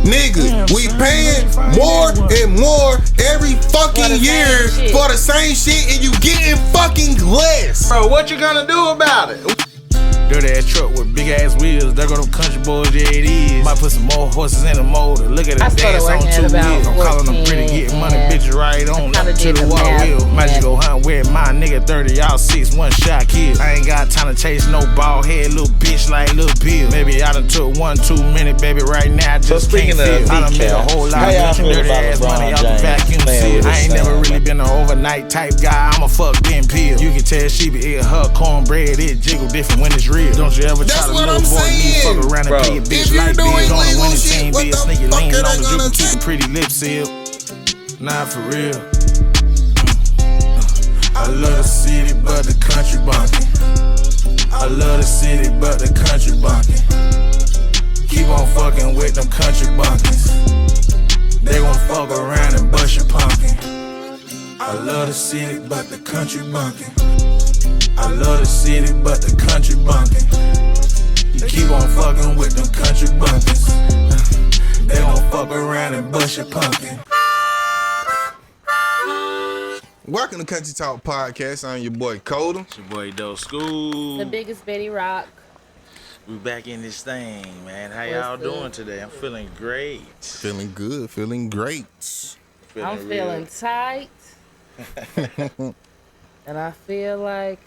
Nigga, we paying more and more every fucking year for the same shit, and you getting fucking less. Bro, what you gonna do about it? Dirty ass truck with big ass wheels. There go them country boys, yeah it is. Might put some more horses in the motor. Look at the dance on 2 wheels. I'm calling them pretty, getting money, bitches right on up to the water wheel. Might just go hunt with my nigga 30, y'all 6, one shot kill. I ain't got time to chase no bald head little bitch like Lil Bill. Maybe I done took 1 2 minutes, baby, right now I just can't feel. I done made a whole lot of dirty ass money out the vacuum seal. I ain't never really been an overnight type guy, I'm a fuck getting pill. You can tell she be eating her cornbread, it jiggle different when it's real. Don't you ever try to little boy me fuck around and be a bitch like this. On the winning team, be a sneaky leaning on the dribble, keeping pretty lips sealed. Nah, for real. I love the city, but the country bunking. I love the city, but the country bunking. Keep on fucking with them country bunkins. They gon' fuck around and bust your pumpkin. I love the city, but the country bunking. I love the city, but the country bunking. You keep on fucking with them country bunkins. They gon' fuck around and bust your pumpkin. Welcome to Kuntry Talk Podcast. I'm your boy Kota. It's your boy Doe Skool. The biggest Betty Rock. We back in this thing, man. How y'all doing today? I'm feeling great. Feeling good, feeling great. I'm feeling tight. And I feel like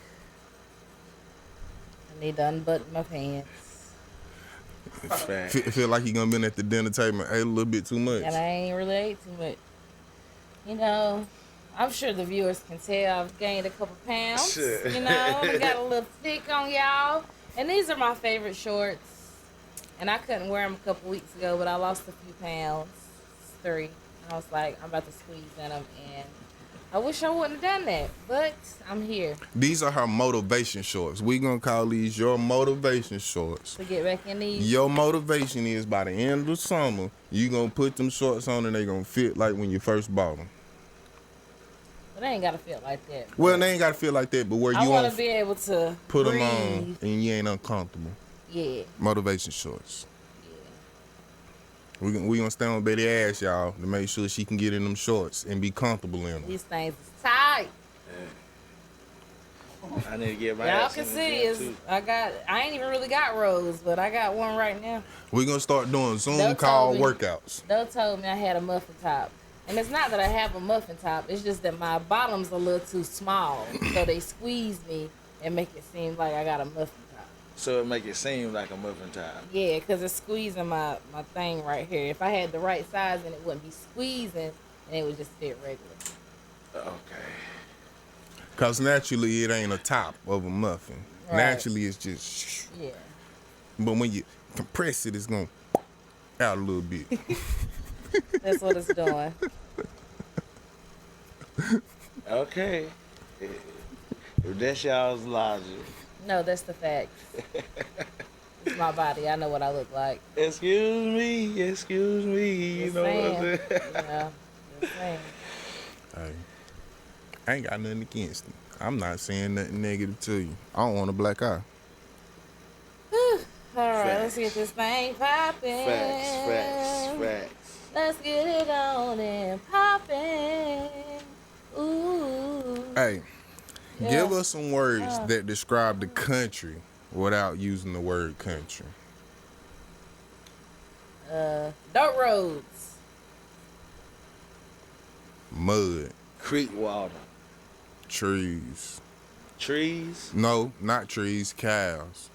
I need to unbutton my pants. Feel like you're gonna be at the dinner table and ate a little bit too much. And I ain't really ate too much. You know, I'm sure the viewers can tell I've gained a couple pounds. You know, I got a little thick on y'all. And these are my favorite shorts. And I couldn't wear them a couple weeks ago, but I lost a few pounds. 3. And I was like, I'm about to squeeze in them. And I wish I wouldn't have done that, but I'm here. These are her motivation shorts. We gonna call these your motivation shorts. To get back in these. Your motivation is by the end of the summer, you gonna put them shorts on and they gonna fit like when you first bought them. But they ain't gotta feel like that. Well, they ain't gotta feel like that, but where I you want to be able to put breathe. them on and you ain't uncomfortable. Yeah. Motivation shorts. Yeah. We gonna stand on Betty ass, y'all, to make sure she can get in them shorts and be comfortable in them. These things is tight. I need to get my Y'all ass can in the see gym, is too. I ain't even really got rows, but I got one right now. We gonna start doing Zoom Doe call told me- workouts. Doe told me I had a muffin top. And it's not that I have a muffin top. It's just that my bottom's a little too small. So they squeeze me and make it seem like I got a muffin top. So it make it seem like a muffin top. Yeah, because it's squeezing my thing right here. If I had the right size, then it wouldn't be squeezing and it would just fit regular. Okay. Cause naturally it ain't a top of a muffin. Right. Naturally it's just Yeah. but when you compress it, it's gonna out a little bit. That's what it's doing. Okay. If that's y'all's logic. No, that's the fact. It's my body. I know what I look like. Excuse me. You Just know what saying. I'm saying? Yeah. Just saying. Hey, I ain't got nothing against it. I'm not saying nothing negative to you. I don't want a black eye. All right, Facts. let's get this thing popping. Facts. Let's get it on and popping. Ooh. Hey, Yeah. give us some words that describe the country without using the word country. Dirt roads. Mud, Creek water. trees. Trees. No, not trees, cows.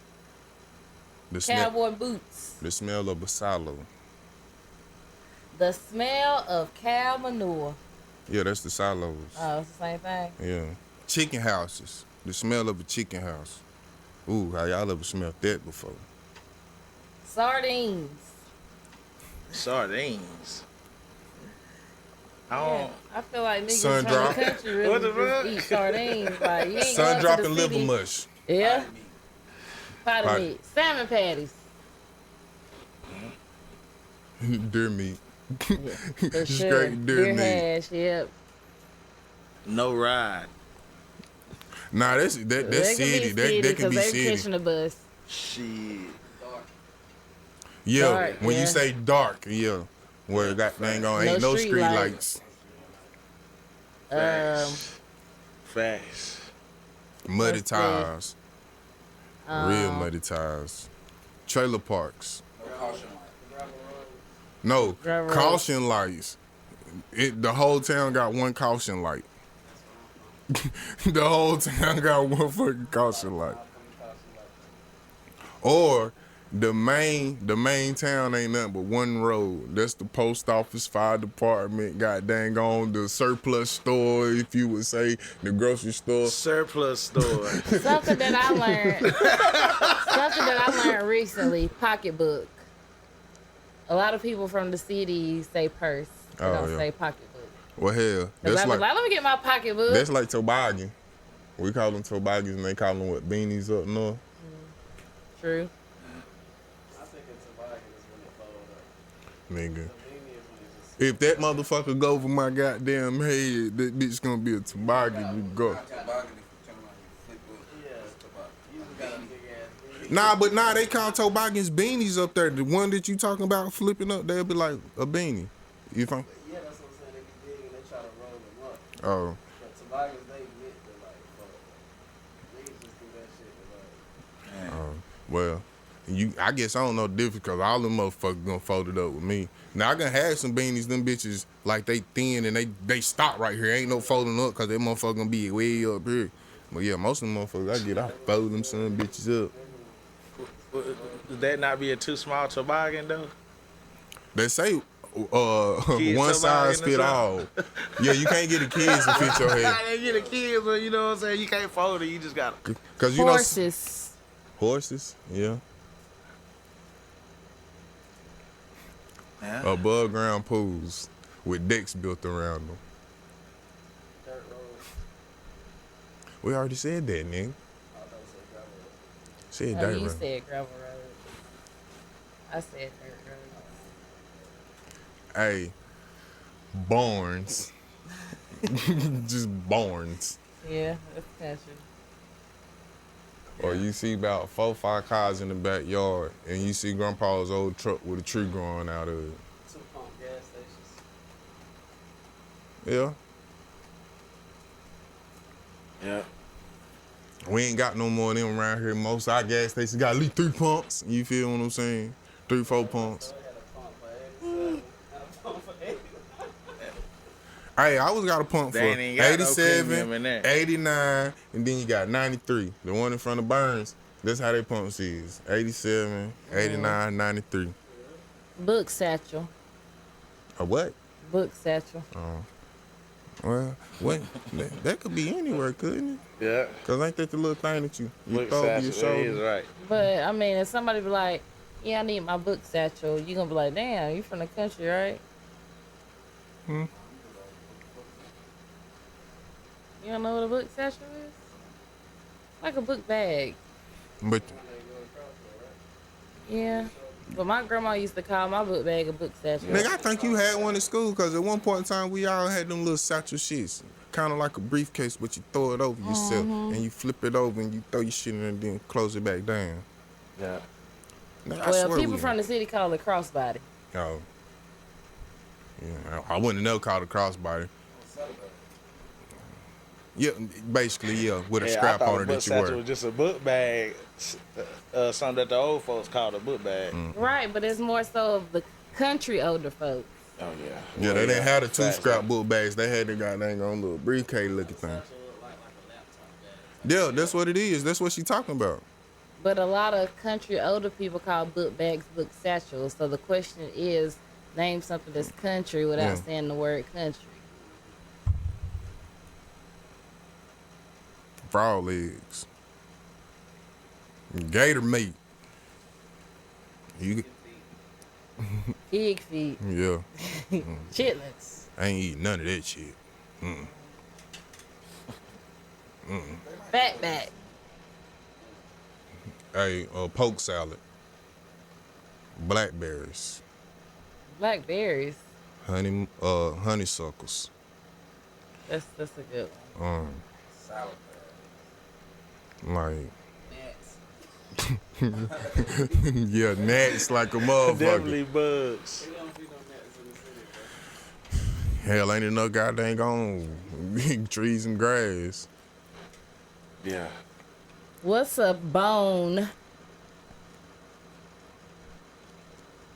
The Cowboy boots. the smell of basalo. The smell of cow manure. Yeah, that's the silos. Oh, it's the same thing. Yeah. Chicken houses. The smell of a chicken house. Ooh, how y'all ever smelled that before? Sardines. Sardines. Yeah, I feel like niggas Sun from drop. the country really What the just fuck? eat sardines. Like, you ain't Sun going to dropping the liver city. mush. Yeah. Potty Potty. meat. Salmon patties. Deer meat. For sure. Straight deer meat. hash, yep. No ride. Nah, that's city. That can be because they city. catching the bus. Shit. Yeah, dark, when yeah. you say dark, yeah. Where it got dang on ain't no street lights. Facts. Muddy tires. Real muddy tires. Trailer parks. No, caution lights. The whole town got one caution light. The whole town got one fucking caution light. Or the main town ain't nothing but one road. That's the post office, fire department, got dang on the surplus store, if you would say, the grocery store. Surplus store. Something that I learned recently, pocketbook. A lot of people from the city say purse. They don't say pocketbook. Well, hell, that's like, let me get my pocketbook. That's like toboggan. We call them toboggans and they call them what, beanies up north? True. I think a toboggan is when it fold up. Nigga. If that motherfucker go over my goddamn head, that bitch gonna be a toboggan. You go. Nah, they call toboggans beanies up there. The one that you talking about flipping up, they'll be like a beanie. You find? Yeah, that's what I'm saying. They be digging, they try to roll them up. Oh. But toboggans, they get to like, fuck. Niggas just do that shit. Like, Well, I guess I don't know the difference because all them motherfuckers gonna fold it up with me. Now I can have some beanies, them bitches like they thin and they stop right here. Ain't no folding up because that motherfucker gonna be way up here. But yeah, most of them motherfuckers I fold them some bitches up. Would that not be a too small toboggan though? They say one size fit all. Yeah, you can't get the kids to fit your head. I didn't get the kids, but you know what I'm saying? You can't fold it. You just got to. Cause you Horses. Horses, yeah. Above ground pools with decks built around them. dirt road. We already said that, nigga. I thought it said gravel road. Said Oh, dirt you road. said gravel road. I said dirt road. Hey, barns. Just barns. Yeah, that's country. Or you see about 4 or 5 cars in the backyard and you see grandpa's old truck with a tree growing out of it. 2 pump gas stations. Yeah. Yeah. We ain't got no more of them around here. Most of our gas stations got at least 3 pumps. You feel what I'm saying? 3, 4 pumps. So they had a pump for 87. Had a pump for 80. Hey, I always got a pump for They ain't even got no 87, premium in there. 89, and then you got 93. The one in front of Burns, that's how they pumps is. 87, 89, 93. Book satchel. A what? Book satchel. Well, what? that could be anywhere, couldn't it? Yeah. Because ain't that the little thing that you Look, throw over your Sasha, shoulder? that is right. But, I mean, if somebody be like, yeah, I need my book satchel, you going to be like, damn, you from the country, right? You don't know what a book satchel is? Like a book bag. But Yeah. But my grandma used to call my book bag a book satchel. nigga, I think you had one in school because at one point in time we all had them little satchel shits. Kind of like a briefcase, but you throw it over yourself and you flip it over and you throw your shit in there and then close it back down. Yeah. Nigga, I Well, swear people we from the city call it crossbody. Oh. Yeah, I wouldn't know called a crossbody. Yeah, basically, yeah, with a scrap on it that you It wear. was just a book bag, something that the old folks called a book bag. Right, but it's more so of the country older folks. Oh yeah. Yeah, they didn't have the 2 Facts. scrap book bags. They had the goddamn on little briefcase looking thing. Yeah, that's what it is. That's what she talking about. But a lot of country older people call book bags book satchels. So the question is, name something that's country without saying the word country. Frog legs. Gator meat. You, Pig feet. yeah. Chitlins. I ain't eating none of that shit. Fat back. Hey, poke salad. Blackberries. Blackberries. Honeysuckles. That's a good one. Like Nets. Yeah, gnats like a motherfucker. Definitely bugs. They don't feed no gnats in the city, bro. Hell, ain't enough goddamn gone trees and grass. Yeah. What's a bone?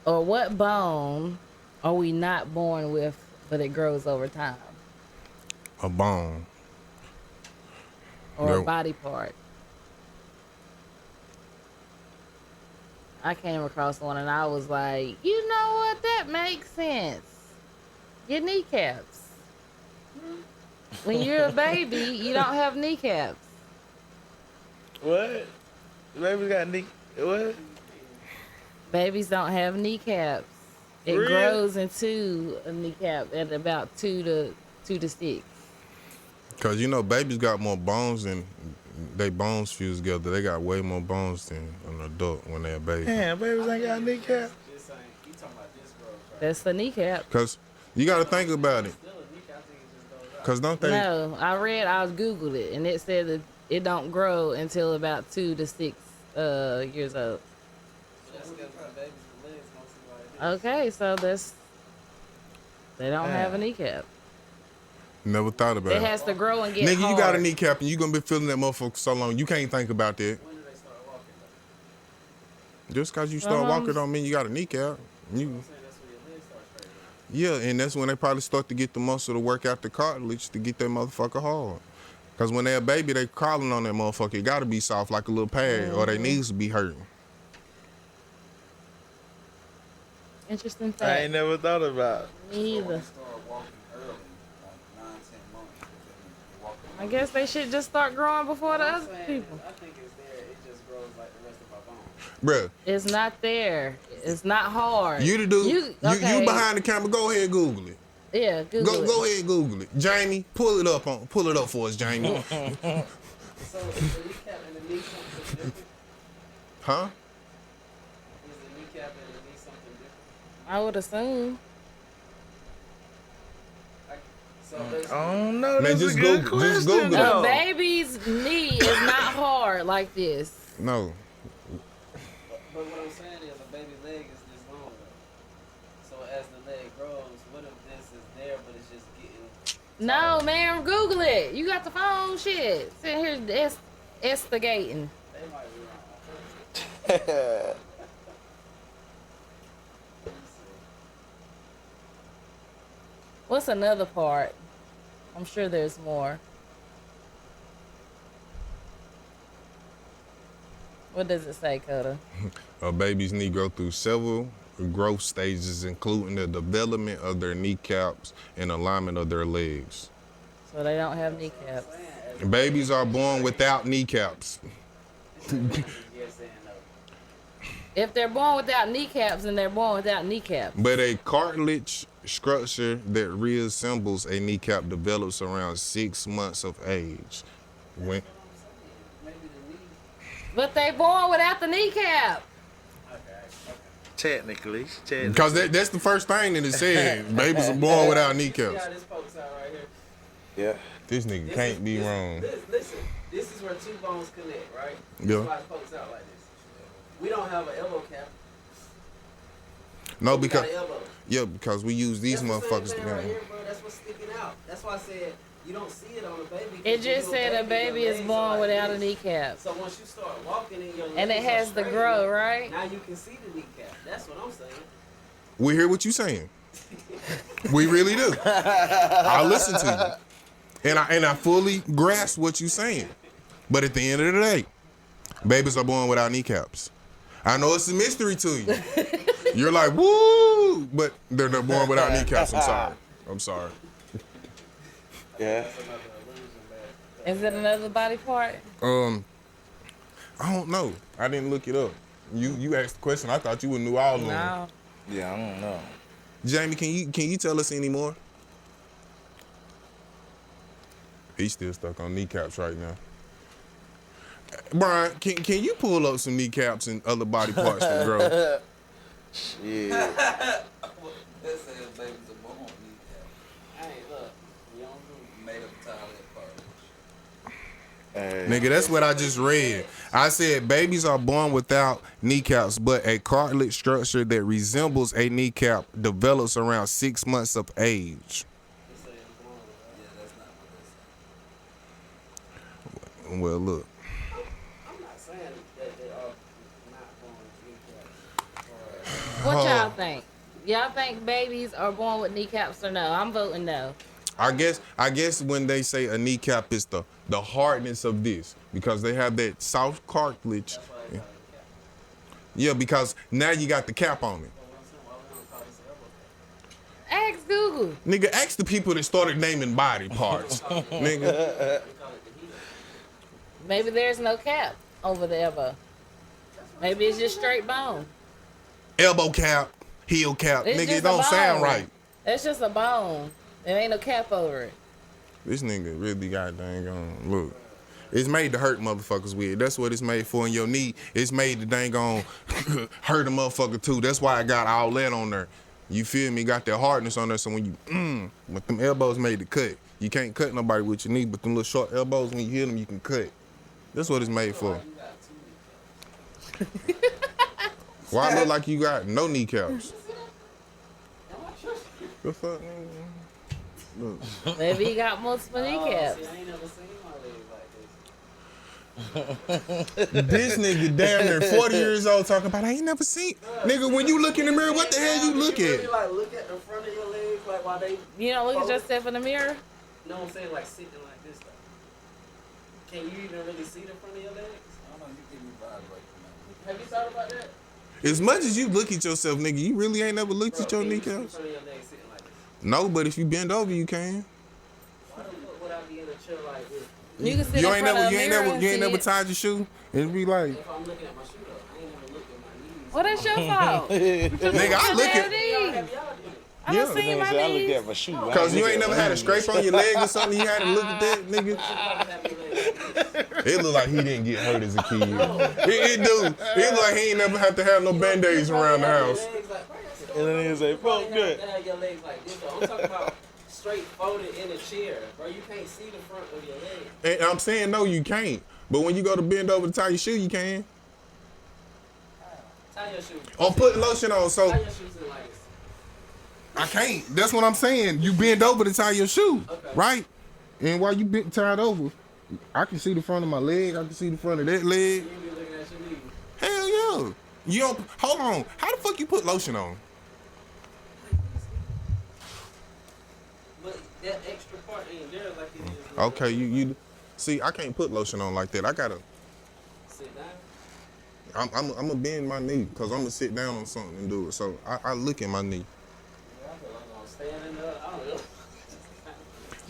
Or what bone are we not born with, but it grows over time? A bone. Or No. a body part? I came across one and I was like, you know what? That makes sense. Your kneecaps. When you're a baby, you don't have kneecaps. What? Baby's got what? Babies don't have kneecaps. It Really? grows into a kneecap at about 2 to 6. Cause you know babies got more bones than they bones fused together. They got way more bones than an adult when they're a baby. Damn, babies ain't got kneecap. Just saying, you talking about this growth, right? That's the kneecap. Cause you gotta think about it. Still a kneecap, I think it just goes out. Cause don't they? No, I Googled it and it said that it don't grow until about 2 to 6 years old. That's because the babies with legs mostly like this. Okay, so they don't have a kneecap. Never thought about It it. has to grow and get Nigga, hard. you got a kneecap and you gonna be feeling that motherfucker so long. You can't think about that. When do they start walking though? Just cause you start walking don't mean you got a kneecap. You, I'm saying that's when your legs start straightening. yeah, and that's when they probably start to get the muscle to work out the cartilage to get that motherfucker hard. Cause when they're a baby, they crawling on that motherfucker. It gotta be soft like a little pad, or their knees will be hurting. Interesting I fact. ain't never thought about it. Me either. I guess they should just start growing before the I'm other saying people. is, I think it's there. It just grows like the rest of our bones. Bruh, It's not there. It's not hard. you the dude, you okay. behind the camera, go ahead and Google it. Yeah, Google it. Go ahead and Google it. Jamie, pull it up for us, Jamie. So is the kneecap and the knee something different? Huh? Is the kneecap and the knee something different? I would assume. Like, so basically, I don't know. Man, That's just a good Google- just question, Google it. A though. baby's knee is not hard like this. No. but what I'm saying is a baby leg is this long though. So as the leg grows, what if this is there but it's just getting No, man, Google it. You got the phone, shit. Sitting here instigating. they might be wrong. What's another part? I'm sure there's more. What does it say, Kota? A baby's knee grow through several growth stages, including the development of their kneecaps and alignment of their legs. So they don't have kneecaps. Babies are born without kneecaps. Yes and no. If they're born without kneecaps, then they're born without kneecaps. But a cartilage structure that reassembles a kneecap develops around 6 months of age. When Maybe the knee. But they born without the kneecap. Technically. because that's the first thing that it said. Babies are born without See kneecaps. how this pokes out right here? Yeah. This nigga This can't is- be this- wrong. Listen, this is where two bones connect, right? Yeah. That's why it pokes out like this. We don't have an elbow cap. No, We because got an elbow. yeah, because we use these That's the same motherfuckers thing together. right here, bro. That's what's sticking out. That's why I said you don't see it on a baby. 'cause It your just little said a your baby is legs born are like without a this. kneecap. So once you start walking and your legs And it are has to straight, grow, right? Now you can see the kneecap. That's what I'm saying. We hear what you saying. We really do. I listen to you, and I fully grasp what you saying. But at the end of the day, babies are born without kneecaps. I know it's a mystery to you. You're like, woo, but they're born without kneecaps. I'm sorry. Yeah. That's another illusion, man. Is it another body part? I don't know. I didn't look it up. You asked the question. I thought you would knew all of them. No. Yeah, I don't know. Jamie, can you tell us any more? He's still stuck on kneecaps right now. Brian, can you pull up some kneecaps and other body parts that grow? Shit. That says babies are born kneecap. Hey, look, we don't do Made up entirely of cartilage. Nigga, that's what I just read. I said babies are born without kneecaps, but a cartilage structure that resembles a kneecap develops around 6 months of age. Well, look. I'm not saying that they are not born with kneecaps. What y'all think? Y'all think babies are born with kneecaps or no? I'm voting no. I guess when they say a kneecap is the hardness of this, because they have that soft cartilage. Yeah, because now you got the cap on it. Ask Google. Nigga, ask the people that started naming body parts. Nigga. Maybe there's no cap over the elbow. Maybe it's just straight bone. Elbow cap, heel cap. It's Nigga, it just don't a sound bone. right. It's just a bone. There ain't no cap over it. This nigga really got dang on. Look, it's made to hurt motherfuckers with. That's what it's made for in your knee. It's made to dang on hurt a motherfucker too. That's why I got all that on there. You feel me? Got that hardness on there. So when you, with them elbows made to cut. You can't cut nobody with your knee, but them little short elbows, when you hit them, you can cut. That's what it's made for. Why look like you got no kneecaps? The fuck, nigga? Look. Maybe he got multiple kneecaps. See, I ain't never seen my legs like this. This nigga damn near 40 years old talking about I ain't never seen. Nigga, when you look in the mirror, what the hell you look You at? really, like, look at the front of your legs, like, while they... You don't look at yourself in the mirror? No, I'm saying, like, sitting like this, though. Can you even really see the front of your legs? I don't know, you give me vibes like that. Have you thought about that? As much as you look at yourself, nigga, you really ain't never looked at your Can you see the kneecaps? front of your legs sitting like this? No, but if you bend over, you can. Why the fuck would I be in a chair like this? You can sit You in ain't front never, of a you ain't mirror never, and you ain't see never it. tied your shoe and be like, If I'm looking at my shoe, though, I ain't never looked at my knees. Well, that's your fault. nigga, I look at. Y'all have y'all did. I Yeah. done seen my I look knees. at my shoe. I Cause you look ain't at never my had a knees. scrape on your leg or something. You had to look at that, nigga. Have your legs like this. It look like he didn't get hurt as a kid. It do. It look like he ain't never had to have no band-aids around the house. And then he say, fuck that. Have your legs like this, though. I'm talking about straight folded in a chair, bro. You can't see the front of your legs. And I'm saying no, you can't. But when you go to bend over to tie your shoe, you can. Tie your shoes. Or put lotion on. So Tie your shoes in like this. I can't. That's what I'm saying. You bend over to tie your shoe, right? And while you bent tied over, I can see the front of my leg. I can see the front of that leg. You be looking at your knees. Hell yeah. You don't. Hold on. How the fuck you put lotion on? But that extra part ain't there like it is. Okay, you. See, I can't put lotion on like that. I gotta. Sit down. I'm gonna bend my knee because I'm gonna sit down on something and do it. So I look at my knee. I feel like I'm standing up. I don't know.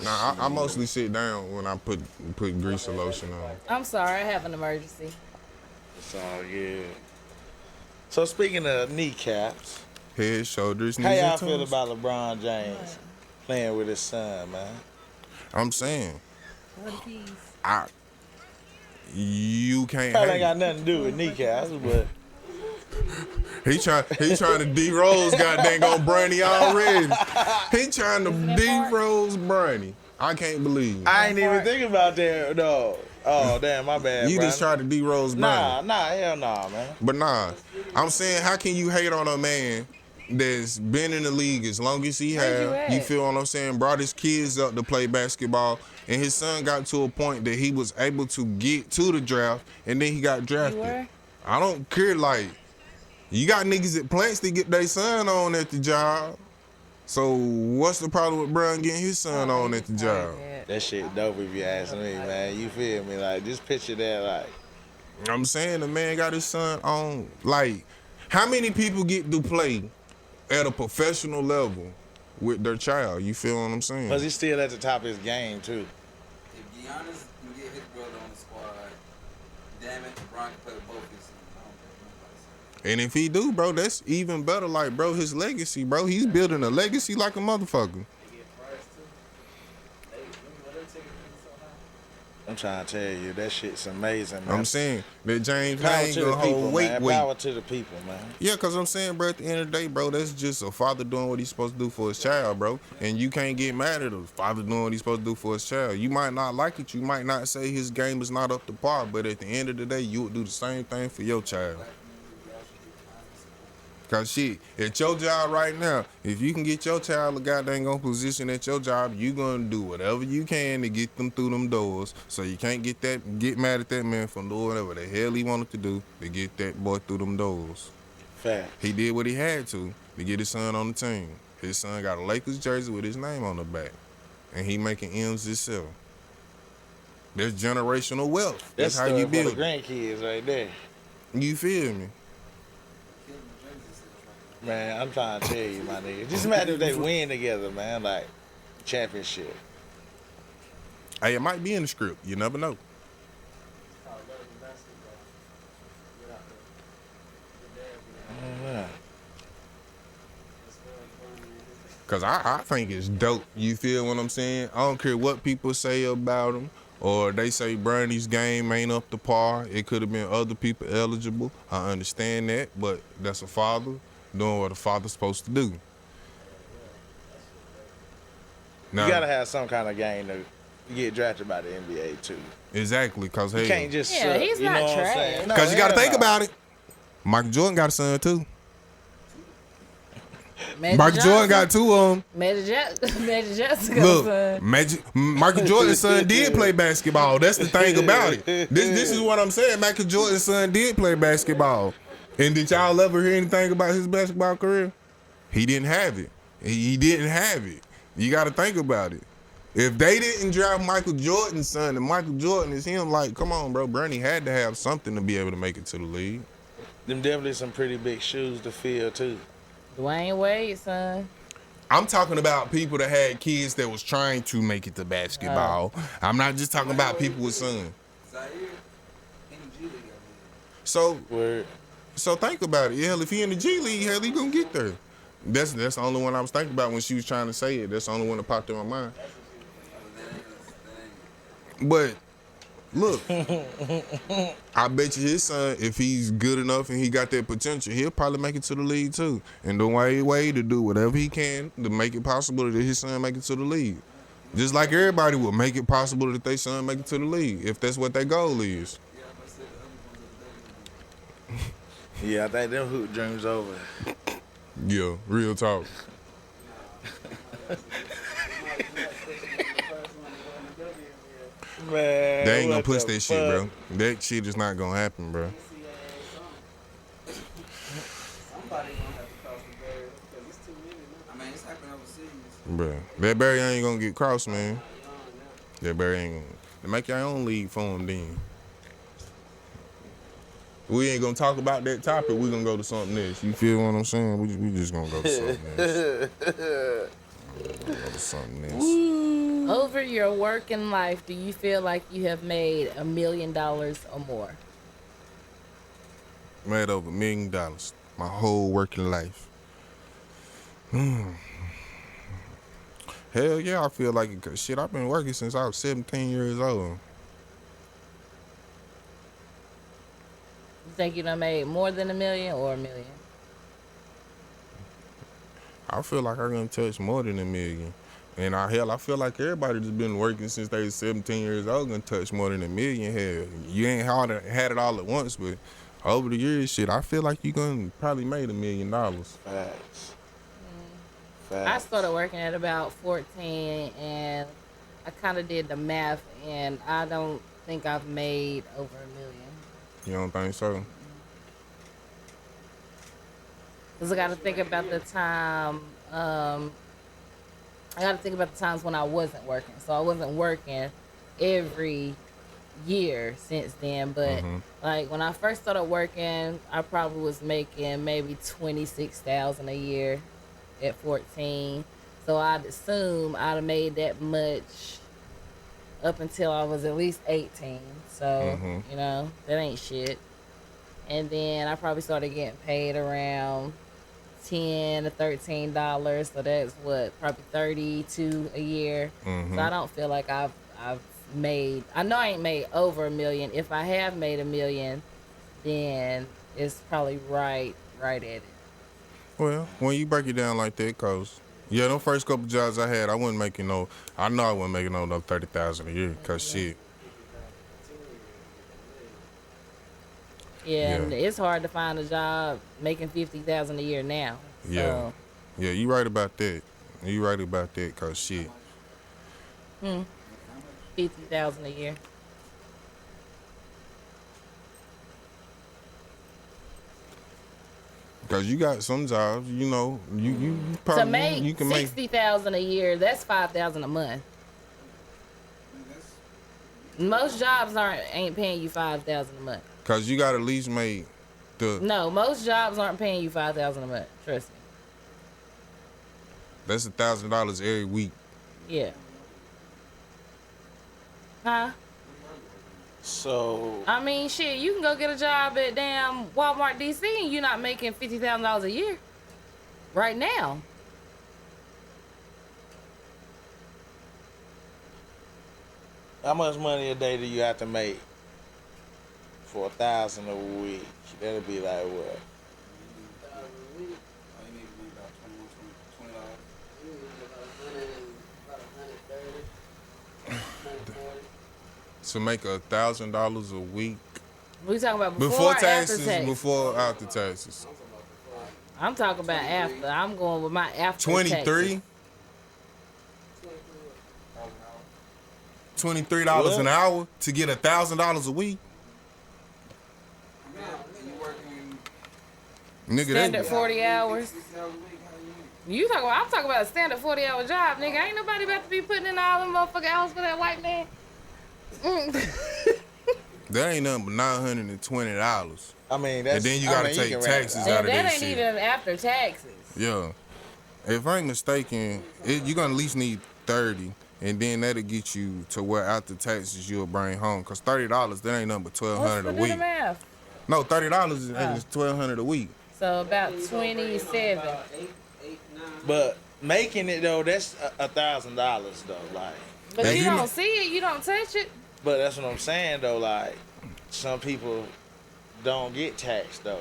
Nah, I mostly sit down when I put grease or lotion on. I'm sorry, I have an emergency. It's all good. So speaking of kneecaps, Head, shoulders, knees, how y'all and feel toes. about LeBron James playing with his son, man? I'm saying, What a piece. you can't. Probably ain't hate. got nothing to do with kneecaps, but He trying to D-Rose goddamn on Brownie already. He trying to D-Rose Brownie. I can't believe it. I ain't even thinking about that, though. Oh, damn, my bad, You bro. just tried to D-Rose Brownie. Nah, hell nah, man. But nah, I'm saying, how can you hate on a man that's been in the league as long as he Where'd you have? at? You feel what I'm saying? Brought his kids up to play basketball, and his son got to a point that he was able to get to the draft, and then he got You drafted. were? I don't care, like, you got niggas at plants to get their son on at the job. So what's the problem with Brown getting his son on at the job? That shit dope if you ask me, man. You feel me? Like, just picture that, like, I'm saying the man got his son on. Like, how many people get to play at a professional level with their child? You feel what I'm saying? because he's still at the top of his game, too. If Giannis can get his brother on the squad, damn it, LeBron can play with both his sons. I don't think nobody's saying. And if he do, bro, that's even better. Like, bro, his legacy, bro. He's building a legacy like a motherfucker. They get price too. They what their ticket is so high. Them trying to tell you, that shit's amazing, man. I'm saying that James Power ain't to gonna the people, hold man. weight. Power to the people, man. Yeah, because I'm saying, bro, at the end of the day, bro, that's just a father doing what he's supposed to do for his child, bro. And you can't get mad at a father doing what he's supposed to do for his child. You might not like it. You might not say his game is not up to par, but at the end of the day, you would do the same thing for your child. Cause shit, at your job right now, if you can get your child a goddamn on position at your job, you gonna do whatever you can to get them through them doors. So you can't get mad at that man for doing whatever the hell he wanted to do to get that boy through them doors. Fact. He did what he had to get his son on the team. His son got a Lakers jersey with his name on the back, and he making M's himself. That's generational wealth. That's how you build. For the grandkids right there. You feel me? Man, I'm trying to tell you, my nigga. Just imagine if they win together, man, like championship. Hey, it might be in the script. You never know. Cause I think it's dope. You feel what I'm saying? I don't care what people say about him, or they say Bernie's game ain't up to par. It could have been other people eligible. I understand that, but that's a father doing what a father's supposed to do. Now, you gotta have some kind of game to get drafted by the NBA too. Exactly, cause hey, you can't just he's not trash. Cause you gotta think about it. Michael Jordan got a son too. Michael Jordan got two of them. Magic Johnson got Look, a son. Michael Jordan's son did play basketball. That's the thing about it. This is what I'm saying. Michael Jordan's son did play basketball. And did y'all ever hear anything about his basketball career? He didn't have it. He didn't have it. You got to think about it. If they didn't draft Michael Jordan's son and Michael Jordan is him, like, come on, bro. Bernie had to have something to be able to make it to the league. Them definitely some pretty big shoes to fill too. Dwayne Wade, son. I'm talking about people that had kids that was trying to make it to basketball. I'm not just talking about people with sons. So think about it. Hell, if he in the G League, hell, he gonna get there. That's the only one I was thinking about when she was trying to say it. That's the only one that popped in my mind. But look, I bet you his son, if he's good enough and he got that potential, he'll probably make it to the league too. And Dwayne Wade to do whatever he can to make it possible that his son make it to the league. Just like everybody will make it possible that their son make it to the league, if that's what their goal is. Yeah, I think them hoop dreams over. Yeah, real talk. Man, they ain't gonna push that shit, bro. That shit is not gonna happen, bro. Bro, that barrier ain't gonna get crossed, man. That barrier ain't gonna. Make your own league for him then. We ain't gonna talk about that topic. We gonna go to something else. You feel what I'm saying? We just gonna go to something else. Over your working life, do you feel like you have made $1 million or more? Made over $1 million. My whole working life. Hell yeah, I feel like it. Cause shit, I've been working since I was 17 years old. You think you done made more than $1 million or $1 million? I feel like I done touched more than $1 million. And I feel like everybody that's been working since they was 17 years old gonna touch more than $1 million. Hell, you ain't had it all at once, but over the years, shit, I feel like you gonna probably made $1 million. Facts. I started working at about 14, and I kind of did the math, and I don't think I've made over $1 million. You don't think so? Because I got to think about the time. I got to think about the times when I wasn't working. So I wasn't working every year since then. But like when I first started working, I probably was making maybe $26,000 a year at 14. So I'd assume I'd have made that much up until I was at least 18. So, you know, that ain't shit. And then I probably started getting paid around $10 to $13. So that's what, probably $32 a year. So I don't feel like I've made. I know I ain't made over $1 million. If I have made $1 million, then it's probably right at it. Well, when you break it down like that, cause them first couple jobs I had, I know I wasn't making no $30,000 a year, cause shit. Yeah, and it's hard to find a job making $50,000 a year now. So. Yeah, you right about that. Cause shit. $50,000 a year. Cause you got some jobs, you probably to make you can $60,000 a year, that's $5,000 a month. Most jobs ain't paying you $5,000 a month. Cause you got at least make No, most jobs aren't paying you $5,000 a month. Trust me. That's $1,000 every week. Yeah. Huh? So I mean, shit, you can go get a job at damn Walmart DC and you're not making $50,000 a year right now. how much money a day do you have to make for $1,000 a week? That'll be like what? To make $1,000 a week. We talking about before taxes, after tax? before after taxes. I'm talking about after. I'm going with my after 23. taxes. $23 an hour to get $1,000 a week. Nigga, Standard 40 hours. I'm talking about a standard 40-hour job, nigga. Ain't nobody about to be putting in all them motherfucking hours for that white man. That ain't nothing but $920. I mean, that's. And then you gotta take taxes out of that ain't shit. even after taxes. Yeah. If I ain't mistaken, you're gonna at least need 30, and then that'll get you to where after taxes you'll bring home. Cause $30, that ain't nothing but $1,200 a week. Math? No, $30 is $1,200 a week. So about 27. But making it though, that's $1,000 though, like. But Man, you you don't know- see it, you don't touch it. But that's what I'm saying though, like some people don't get taxed though.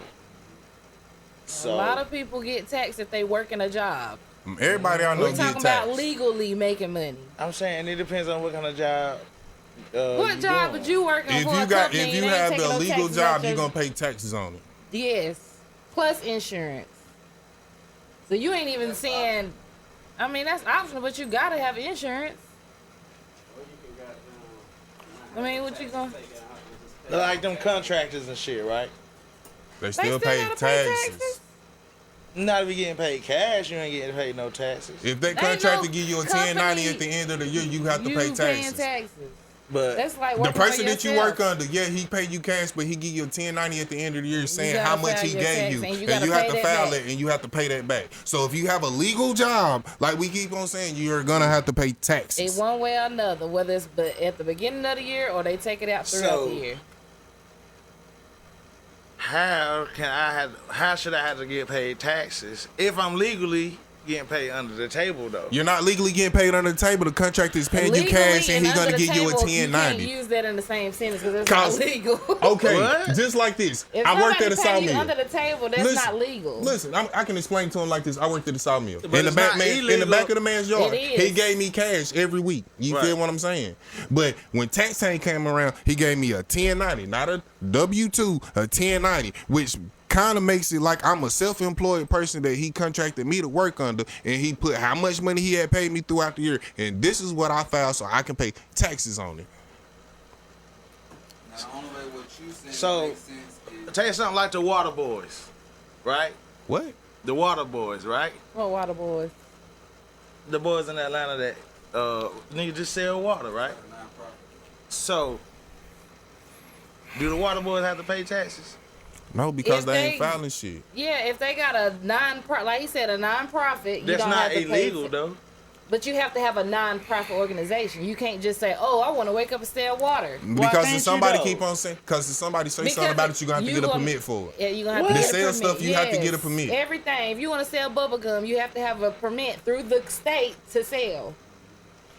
So A lot of people get taxed if they work in a job. Everybody I know We're get talking about taxed. legally making money. I'm saying it depends on what kind of job. What job would you working If for? you a got, company if and you they ain't have taking the no legal taxes out job, you're your- gonna pay taxes on it. Yes, plus insurance. So you ain't even saying. I mean, that's optional, but you gotta have insurance. I mean, what you gonna? Like them contractors and shit, right? They They still pay gotta pay taxes. Not if you getting paid cash, you ain't getting paid no taxes. If they Ain't contract no to give you a company- 1090 at the end of the year, you have to You pay paying taxes. taxes. But That's like The working person for that you yourself. work under, he pay you cash, but he give you a 1090 at the end of the year saying gotta how much file he your gave tax, you. and you And gotta you have pay to that file back. it, and you have to pay that back. So if you have a legal job, like we keep on saying, you're going to have to pay In taxes. one way or another, whether it's at the beginning of the year or they take it out throughout the year. how should I have to get paid taxes if I'm legally getting paid under the table though? You're not legally getting paid under the table. The contractor is paying you Legally cash, and he's going to under the give you a table, You 1090. can't use that in the same sentence because it's Cause- not legal. Okay, What? just like this. If I worked at somebody a pay you sawmill. under the table, that's Listen, not legal. Listen, I can explain to him like this. I worked at a sawmill. But In the it's back, not in the illegal. back of the man's yard, It is. he gave me cash every week. You Right. feel what I'm saying? But when tax time came around, he gave me a 1090, not a W-2, a 1090, which kind of makes it like I'm a self-employed person that he contracted me to work under, and he put how much money he had paid me throughout the year, and this is what I filed so I can pay taxes on it. Now, the only way what you saying So- makes sense is Tell you something like the water boys, right? What? The water boys, right? What water boys? The boys in Atlanta that nigga just sell water, right? a nonprofit. So do the water boys have to pay taxes? No, because If they ain't they- filing shit. Yeah, if they got a like he said, a non-profit, you That's don't not have to pay illegal though. But you have to have a non-profit organization. You can't just say, "Oh, I want to wake up and sell water." Because can't if you somebody though? keep on saying, because if somebody say Because something about it, you're going to have to get a gonna- permit for it. Yeah, you're gonna have What? to To get a sell permit. stuff, you have to get a Yes. permit. Everything. If you want to sell bubble gum, you have to have a permit through the state to sell.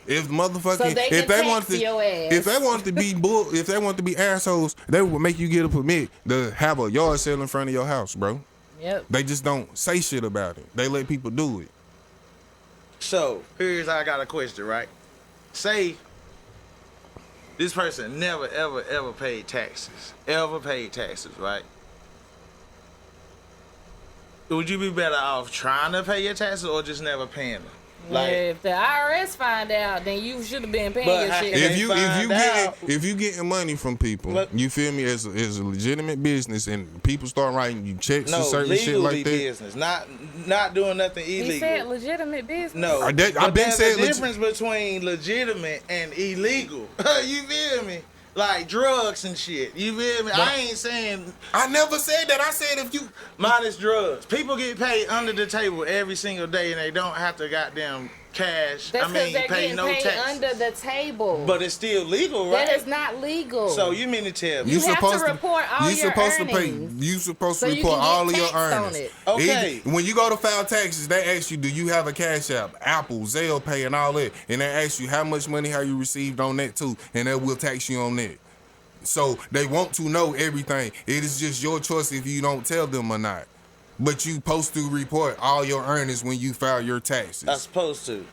If motherfucking, So they if can they want tax your ass. if they want to be if they want to be assholes, they would make you get a permit to have a yard sale in front of your house, bro. Yep. They just don't say shit about it. They let people do it. So I got a question, right? Say this person never ever paid taxes. Right? Would you be better off trying to pay your taxes or just never paying them? Like, if the IRS find out, then you should have been paying your shit. If you getting money from people, you feel me, as a legitimate business, and people start writing you checks and certain shit like that. Business, not doing nothing illegal. He said legitimate business. No, I've been saying the difference between legitimate and illegal. You feel me? Like drugs and shit. You feel me? I ain't saying. I never said that. I said if you minus drugs. People get paid under the table every single day, and they don't have to goddamn cash. That's because they're pay getting no paid taxes. under the table. But it's still legal, right? That is not legal. So you mean to tell me you have to report all your earnings. You supposed to so report all of your on earnings. it. Okay. When you go to file taxes, they ask you, do you have a Cash App, Apple, Zelle Pay, and all that, and they ask you how much money have you received on that too, and they will tax you on that. So they want to know everything. It is just your choice if you don't tell them or not. But you supposed to report all your earnings when you file your taxes. I'm supposed to.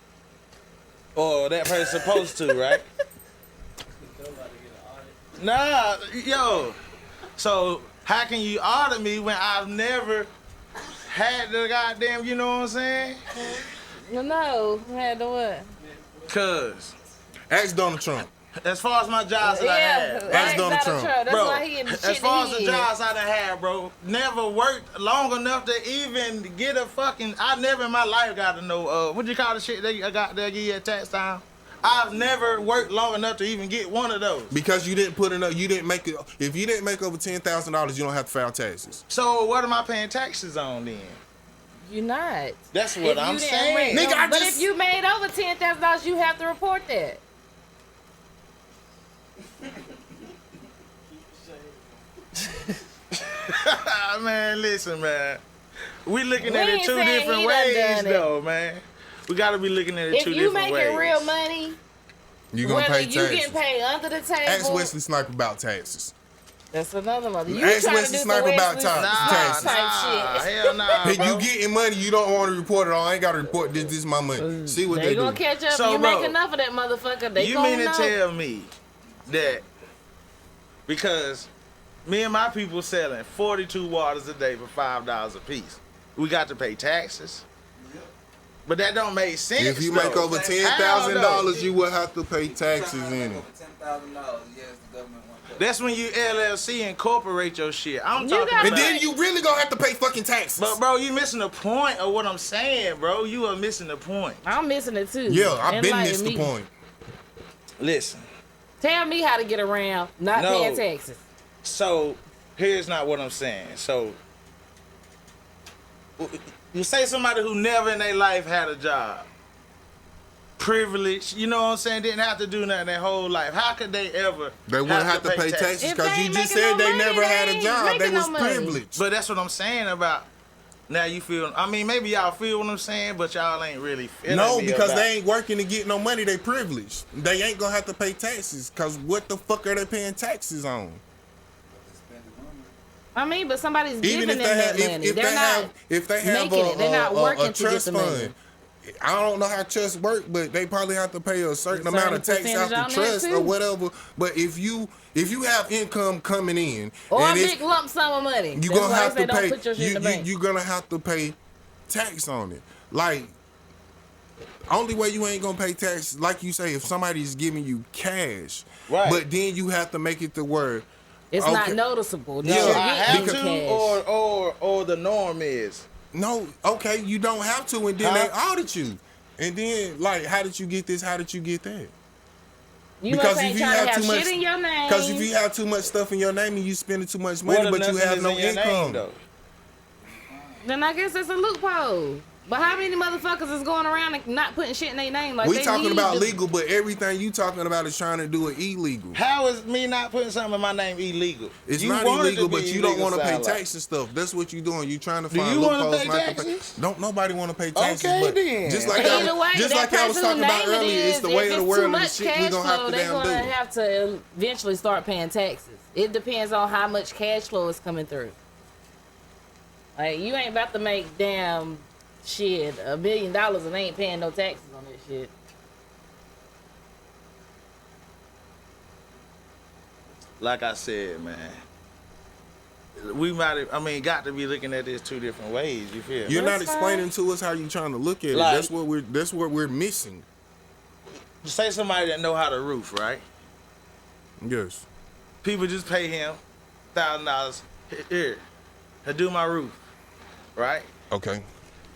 Or that person's supposed to, right? Nah, yo. So how can you audit me when I've never had the goddamn, you know what I'm saying? No, had to what? Cause ask Donald Trump. As far as my jobs that I had, that's Donald Trump. That's bro. Why he As far as the jobs I done had, bro, never worked long enough to even get a fucking. I never in my life got to know what you call the shit they got there give you at tax time. I've never worked long enough to even get one of those. Because you didn't put enough. You didn't make it. If you didn't make over $10,000, you don't have to file taxes. So what am I paying taxes on then? You're not. That's what I'm saying. Nigga, but if you made over $10,000, you have to report that. Man, listen, man. We looking at it two different ways, though, man. We gotta be looking at it two different ways. If you making real money, you gonna pay taxes. Whether you getting paid under the table. Ask Wesley Sniper about taxes. That's another mother. You ask trying Wesley to do Sniper about taxes. Hell nah, if you getting money, you don't want to report it all. I ain't got to report this. This is my money. See what they do. They gonna catch up. So, you make enough of that motherfucker. They you gonna mean know. to tell me that because me and my people selling 42 waters a day for $5 a piece, we got to pay taxes? But that don't make sense. If you make over $10,000, you will have to pay taxes in it. $10,000, yes, the government wants. That's when you LLC incorporate your shit. I'm talking about. And then you really gonna have to pay fucking taxes. But bro, you missing the point of what I'm saying, bro. You are missing the point. I'm missing it too. Yeah, I've been missed the point. Listen. Tell me how to get around not paying taxes. So here's not what I'm saying. So you say somebody who never in their life had a job, privileged, you know what I'm saying, didn't have to do nothing their whole life. How could they ever? They wouldn't have to pay taxes because you just said they never had a job. They was privileged. But that's what I'm saying about. Now you feel. I mean, maybe y'all feel what I'm saying, but y'all ain't really feeling. No, because they ain't working to get no money. They privileged. They ain't gonna have to pay taxes because what the fuck are they paying taxes on? I mean, but somebody's giving them that money. If they have a trust fund, I don't know how trusts work, but they probably have to pay a certain amount of tax out the trust or whatever. But if you have income coming in or a big lump sum of money, you're gonna have to pay. You're gonna have to pay tax on it. Like, only way you ain't gonna pay tax, like you say, if somebody's giving you cash, right? But then you have to make it the word. It's not noticeable. No, I have to, or the norm is. No, okay, you don't have to, and then they audit you. And then, like, how did you get this? How did you get that? Because if you have too much shit in your name. Because if you have too much stuff in your name and you spending too much money, but you have no income. Then I guess it's a loophole. But how many motherfuckers is going around and not putting shit in their name? Like we talking about legal, but everything you talking about is trying to do it illegal. How is me not putting something in my name illegal? It's not illegal, but you don't want to pay tax and stuff. That's what you doing. You trying to find loopholes not to pay. Don't nobody want to pay taxes. Okay, but then. just like I was talking about earlier, it's the way of the world and the shit we gonna have to damn do. They're gonna have to eventually start paying taxes. It depends on how much cash flow is coming through. Like, you ain't about to make damn shit $1 million and ain't paying no taxes on that shit. Like I said, man, we might have, got to be looking at this two different ways. You feel? You're not explaining to us how you trying to look at it. Like, that's what we're missing. Say somebody that know how to roof, right? Yes. People just pay him $1,000 here to do my roof, right? Okay.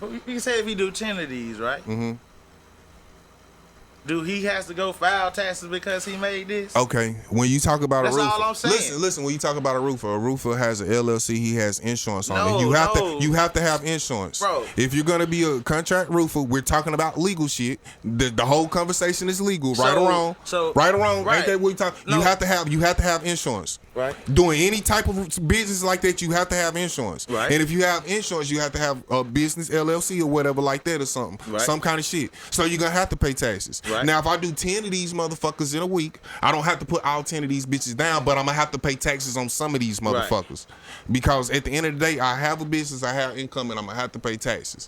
You can say if he do 10 of these, right? Mm-hmm. Do he has to go file taxes because he made this? Okay. When you talk about That's a roofer, all I'm saying. Listen. When you talk about a roofer has an LLC. He has insurance on it. You have to have insurance, bro. If you're gonna be a contract roofer, we're talking about legal shit. The whole conversation is legal, right or wrong. Right or wrong, ain't that what we talk? No. You have to have insurance. Right. Doing any type of business like that, you have to have insurance. Right. And if you have insurance, you have to have a business LLC or whatever like that or something. Right. Some kind of shit. So you're gonna have to pay taxes. Right. Now, if I do 10 of these motherfuckers in a week, I don't have to put all 10 of these bitches down, but I'm gonna have to pay taxes on some of these motherfuckers. Right. Because at the end of the day, I have a business, I have income, and I'm gonna have to pay taxes.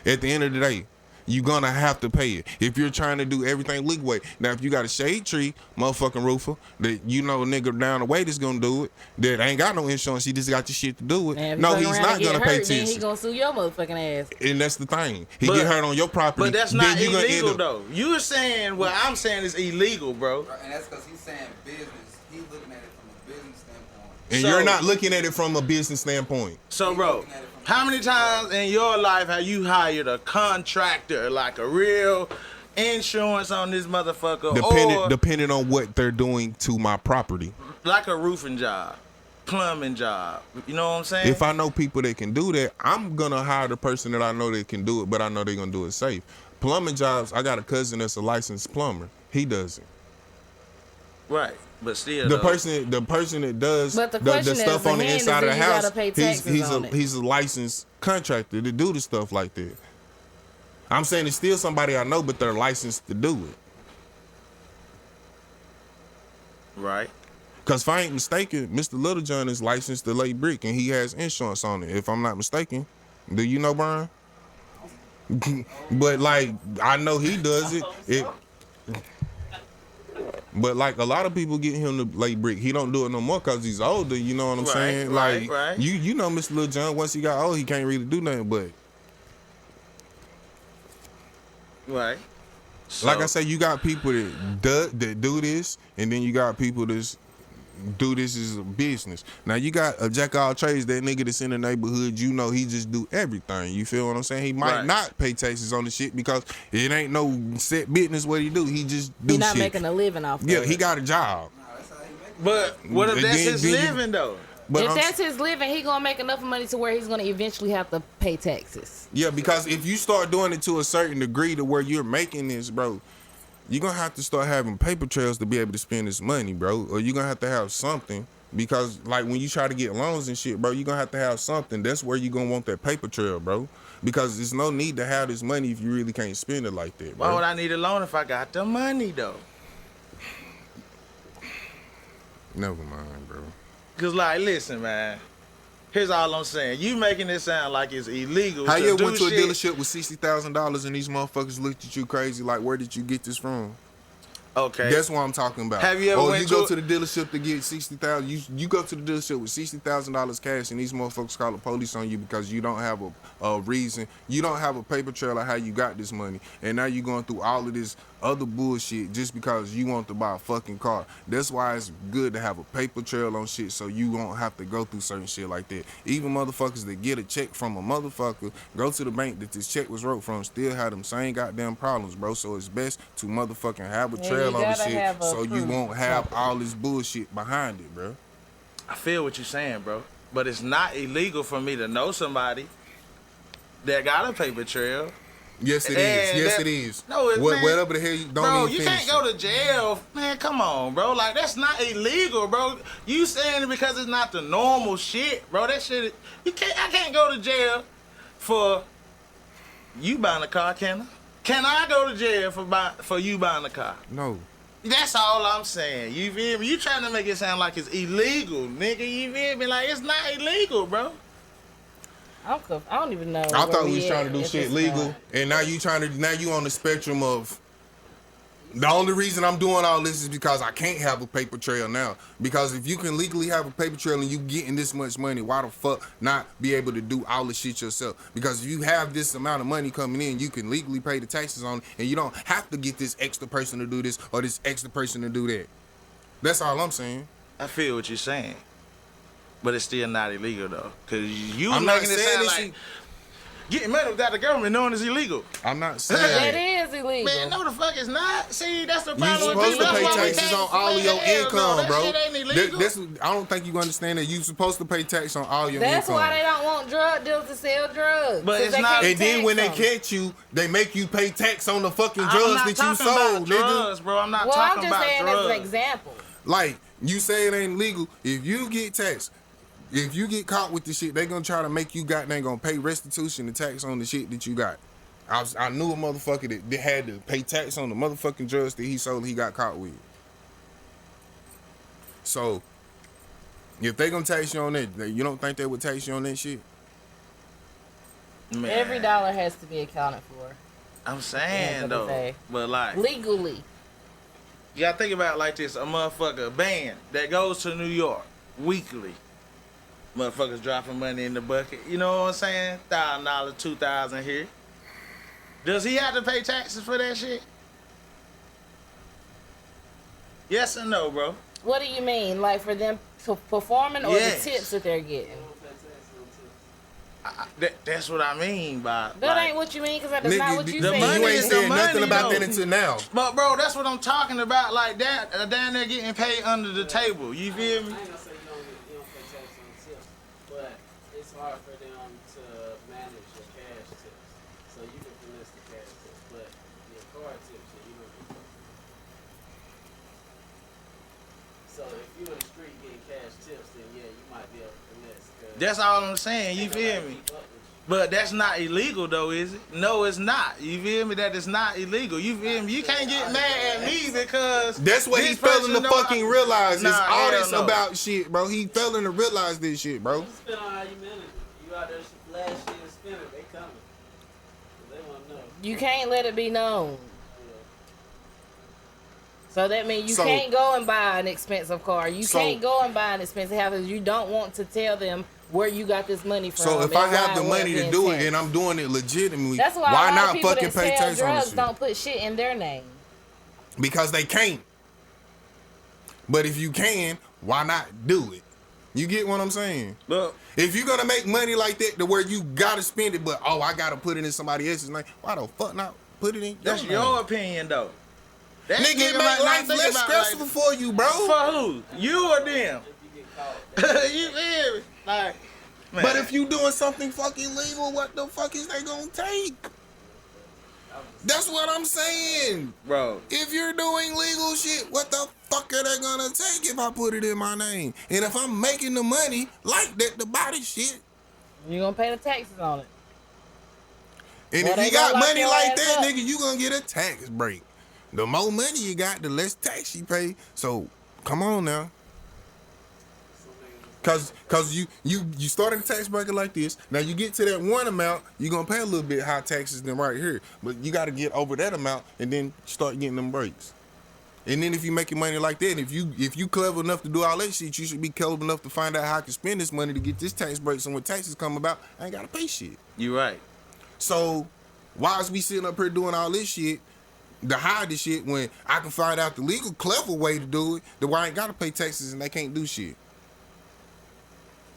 At the end of the day, you're gonna have to pay it if you're trying to do everything legal way. Now, if you got a shade tree motherfucking roofer that a nigga down the way that's gonna do it, that ain't got no insurance, he just got the shit to do it. Man, no, he's not gonna pay taxes. Then he gonna sue your motherfucking ass. And that's the thing. He get hurt on your property. But that's not illegal though. You're saying what I'm saying is illegal, bro. And that's because he's saying business. He's looking at it from a business standpoint. And you're not looking at it from a business standpoint. So, bro, how many times in your life have you hired a contractor, like a real insurance on this motherfucker? Depending on what they're doing to my property. Like a roofing job, plumbing job. You know what I'm saying? If I know people that can do that, I'm going to hire the person that I know that can do it, but I know they're going to do it safe. Plumbing jobs, I got a cousin that's a licensed plumber. He does it. Right. But still, the person that does the stuff on the inside of the house, he's a licensed contractor to do the stuff like that. I'm saying it's still somebody I know, but they're licensed to do it. Right. Because if I ain't mistaken, Mr. Littlejohn is licensed to lay brick, and he has insurance on it. If I'm not mistaken, do you know, Brian? But like, I know he does it. But like a lot of people get him to lay brick. He don't do it no more because he's older. You know what I'm saying? Like you know, Mr. Lil John. Once he got old, he can't really do nothing. But right. So, like I say, you got people that do this, and then you got people that do this as a business. Now you got a jack of all trades, that nigga that's in the neighborhood, he just do everything. You feel what I'm saying? He might not pay taxes on the shit because it ain't no set business what he do. He just do shit. He not making a living off of it. He got a job. But what if that's his living though? But if that's his living, he gonna make enough money to where he's gonna eventually have to pay taxes. Yeah, because if you start doing it to a certain degree to where you're making this, bro, you're going to have to start having paper trails to be able to spend this money, bro. Or you're going to have something. Because, like, when you try to get loans and shit, bro, you're going to have something. That's where you're going to want that paper trail, bro. Because there's no need to have this money if you really can't spend it like that, bro. Why would I need a loan if I got the money, though? Never mind, bro. Because, like, listen, man. Here's all I'm saying. You making it sound like it's illegal. How you went to a dealership with $60,000 and these motherfuckers looked at you crazy like, where did you get this from? Okay. That's what I'm talking about. Have you ever go to the dealership to get $60,000. You go to the dealership with $60,000 cash and these motherfuckers call the police on you because you don't have a reason. You don't have a paper trail of how you got this money. And now you're going through all of this other bullshit just because you want to buy a fucking car. That's why it's good to have a paper trail on shit so you won't have to go through certain shit like that. Even motherfuckers that get a check from a motherfucker, go to the bank that this check was wrote from, still have them same goddamn problems, bro. So it's best to motherfucking have a trail on the shit so you won't have all this bullshit behind it, bro. I feel what you're saying, bro. But it's not illegal for me to know somebody that got a paper trail. Yes, it is. Yes, it is. No, it's whatever the hell you don't bro, even you finish can't go it. to jail. Man, come on, bro. Like, that's not illegal, bro. You saying it because it's not the normal shit, bro. That shit, I can't go to jail for you buying a car, can I? Can I go to jail for you buying a car? No. That's all I'm saying. You feel me? You trying to make it sound like it's illegal, nigga. You feel me? Like, it's not illegal, bro. I don't even know. I thought we was trying to do shit legal, and now you on the spectrum of. The only reason I'm doing all this is because I can't have a paper trail now. Because if you can legally have a paper trail and you getting this much money, why the fuck not be able to do all the shit yourself? Because if you have this amount of money coming in, you can legally pay the taxes on it, and you don't have to get this extra person to do this or this extra person to do that. That's all I'm saying. I feel what you're saying, but it's still not illegal though, cause you I'm not making it saying sound this like getting money without the government knowing it's illegal. I'm not saying That that. is illegal. Man, no the fuck it's not. See, that's the You problem. supposed to with pay people. taxes on all of your income, that bro. Shit ain't illegal. I don't think you understand that you supposed to pay tax on all your That's income. why they don't want drug dealers to sell drugs. But 'cause it's they not- can't And then when they tax them. catch you, they make you pay tax on the fucking I'm drugs not that you talking about sold, nigga. drugs, bro. I'm not Well, I'm talking just about saying drugs. as an example. Like, you say it ain't legal. If you get taxed, if you get caught with the shit, they gonna try to make you goddamn gonna pay restitution and tax on the shit that you got. I knew a motherfucker that had to pay tax on the motherfucking drugs that he sold he got caught with. So, if they gonna tax you on that, you don't think they would tax you on that shit? Man, Every dollar has to be accounted for I'm Yeah, saying for the though, day. but like, legally. you gotta think about it like this: a motherfucker band that goes to New York weekly. Motherfuckers dropping money in the bucket. You know what I'm saying? $1,000, $2,000 here. Does he have to pay taxes for that shit? Yes or no, bro? What do you mean? Like for them performing or Yes. the tips that they're getting? That's what I mean by. That like, ain't what you mean because that's Nigga, not what you the said. money you ain't is the said nothing money, about though. that until now. But bro, that's what I'm talking about. Like that, down there getting paid under the table. You feel me? I ain't gonna say you don't pay tax on tips, but it's hard for them to manage your cash tips. So you can finesse the cash tips, but your card tips, you don't get. So if you in the street getting cash tips, then yeah, you might be able to finesse. That's all I'm saying. You feel me? But that's not illegal though, is it? No, it's not. You feel me? That is not illegal. You feel me? You can't get mad at me because That's what this he failing person to know fucking realize. Nah, It's all hell this no. about shit, bro. He failing to realize this shit, bro. You spend on how you manage it. You out there flash shit and spin it, they coming. They want to know. You can't let it be known. So that means you So- can't go and buy an expensive car. You So- can't go and buy an expensive house. You don't want to tell them where you got this money from. So if and I why have the it wasn't money to being do it taxed. and I'm doing it legitimately, That's why why a lot not of people fucking that pay sell tax on this drugs shit? don't put shit in their name. Because they can't. But if you can, why not do it? You get what I'm saying? Look, If you're gonna make money like that to where you gotta spend it, but I gotta put it in somebody else's name, why the fuck not put it in that's your your name? opinion though. That Nigga, it make life less stressful for you, bro. For who? You or them? If you get caught, You feel me? Like, man. But if you doing something fucking legal, what the fuck is they gonna take? That's what I'm saying. bro, If you're doing legal shit, what the fuck are they gonna take if I put it in my name? And if I'm making the money like that to buy this shit, You're gonna pay the taxes on it. and Well, if they you got gonna lock money your like ass that, up. nigga, you gonna get a tax break. The more money you got, the less tax you pay. So come on now. Cause you started a tax bracket like this. Now you get to that one amount, you're gonna pay a little bit high taxes than right here. But you gotta get over that amount and then start getting them breaks. And then if you making money like that, if you clever enough to do all that shit, you should be clever enough to find out how I can spend this money to get this tax break. So when taxes come about, I ain't gotta pay shit. you right. So why is we sitting up here doing all this shit to hide this shit when I can find out the legal clever way to do it, the way I ain't gotta pay taxes and they can't do shit.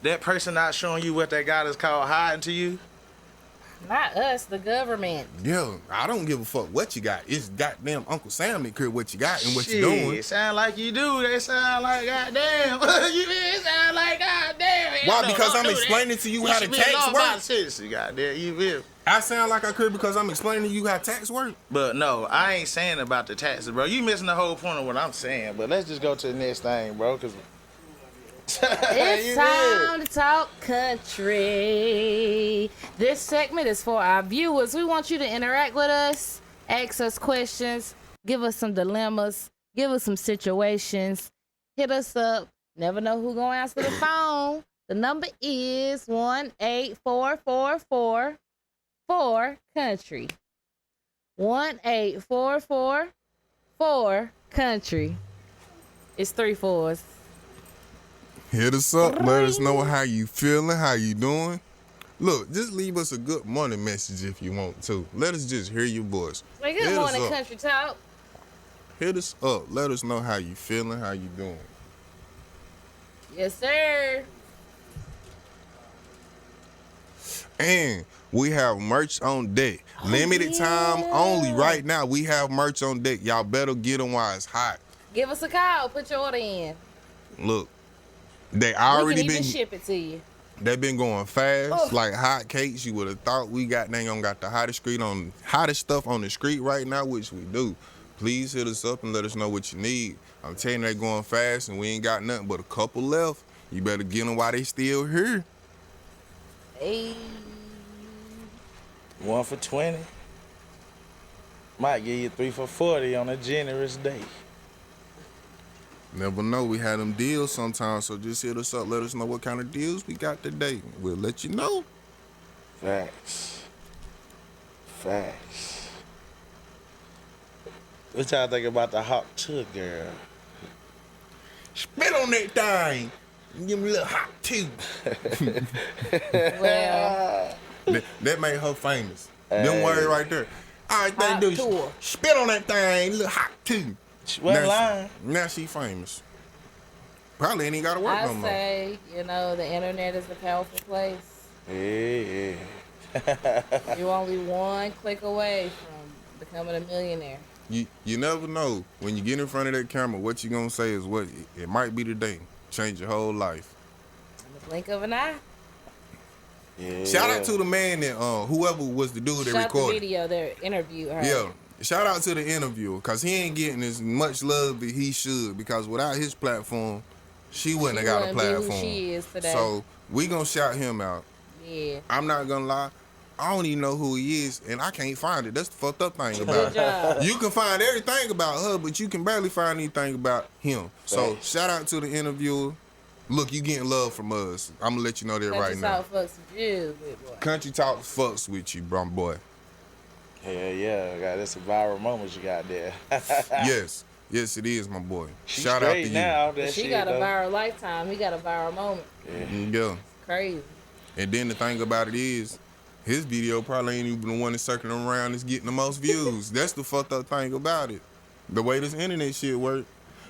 That person not showing you what they got is called hiding to you. Not us, the government. Yeah, I don't give a fuck what you got. It's goddamn Uncle Sam that care what you got and what Shit, you doing. it sound like you do. They sound like goddamn. You mean it sound like goddamn. Why? Because I'm explaining to you how the tax works. Goddamn, you feel? I sound like I could because I'm explaining to you how tax work. But no, I ain't saying about the taxes, bro. You missing the whole point of what I'm saying. But let's just go to the next thing, bro. Cause it's time to talk country. This segment is for our viewers. We want you to interact with us, ask us questions, give us some dilemmas, give us some situations. Hit us up. Never know who gonna answer the phone. The number is 1-844-4 country. 1-844-4 country. It's 3 4s. Hit us up. Let us know how you feeling, how you doing. Look, just leave us a good morning message if you want to. Let us just hear your voice. Well, good morning, Country Talk. Hit us up. Let us know how you feeling, how you doing. Yes, sir. And we have merch on deck. Limited time only. Right now, we have merch on deck. Y'all better get them while it's hot. Give us a call. Put your order in. Look, they already we can been even ship it to you. They been going fast like hot cakes. You would have thought we got the hottest stuff on the street right now, which we do. Please hit us up and let us know what you need. I'm telling you, they going fast and we ain't got nothing but a couple left. You better get them while they still here. Hey. 1 for $20. Might give you 3 for $40 on a generous day. Never know. We had them deals sometimes, so just hit us up. Let us know what kind of deals we got today. We'll let you know. Facts. What y'all think about the hot too, girl? Spit on that thing. Give me a little hot too. Well, that made her famous. Them words right there. All right, they do. Spit on that thing, little hot too. She wasn't lying. Now she famous. Probably ain't even got to work no more. I say, the internet is a powerful place. Yeah. You're only one click away from becoming a millionaire. You never know when you get in front of that camera what you gonna say is what it might be today. Change your whole life. In the blink of an eye. Yeah. Shout out to the man that whoever was the dude that recorded the video, their interview. Her. Yeah. Shout out to the interviewer because he ain't getting as much love that he should because without his platform, she wouldn't have got a platform. Be who she is today. So we gonna shout him out. Yeah. I'm not gonna lie. I don't even know who he is, and I can't find it. That's the fucked up thing about it. You can find everything about her, but you can barely find anything about him. So shout out to the interviewer. Look, you getting love from us. I'm gonna let you know that right now. Country Talk fucks with you, big boy. Country Talk fucks with you, bro, boy. Hell yeah, that's a viral moment you got there. Yes, it is, my boy. She's shout out to you. Now, she got a viral lifetime. He got a viral moment. Yeah. Crazy. And then the thing about it is, his video probably ain't even the one that's circling around that's getting the most views. That's the fucked up thing about it. The way this internet shit work.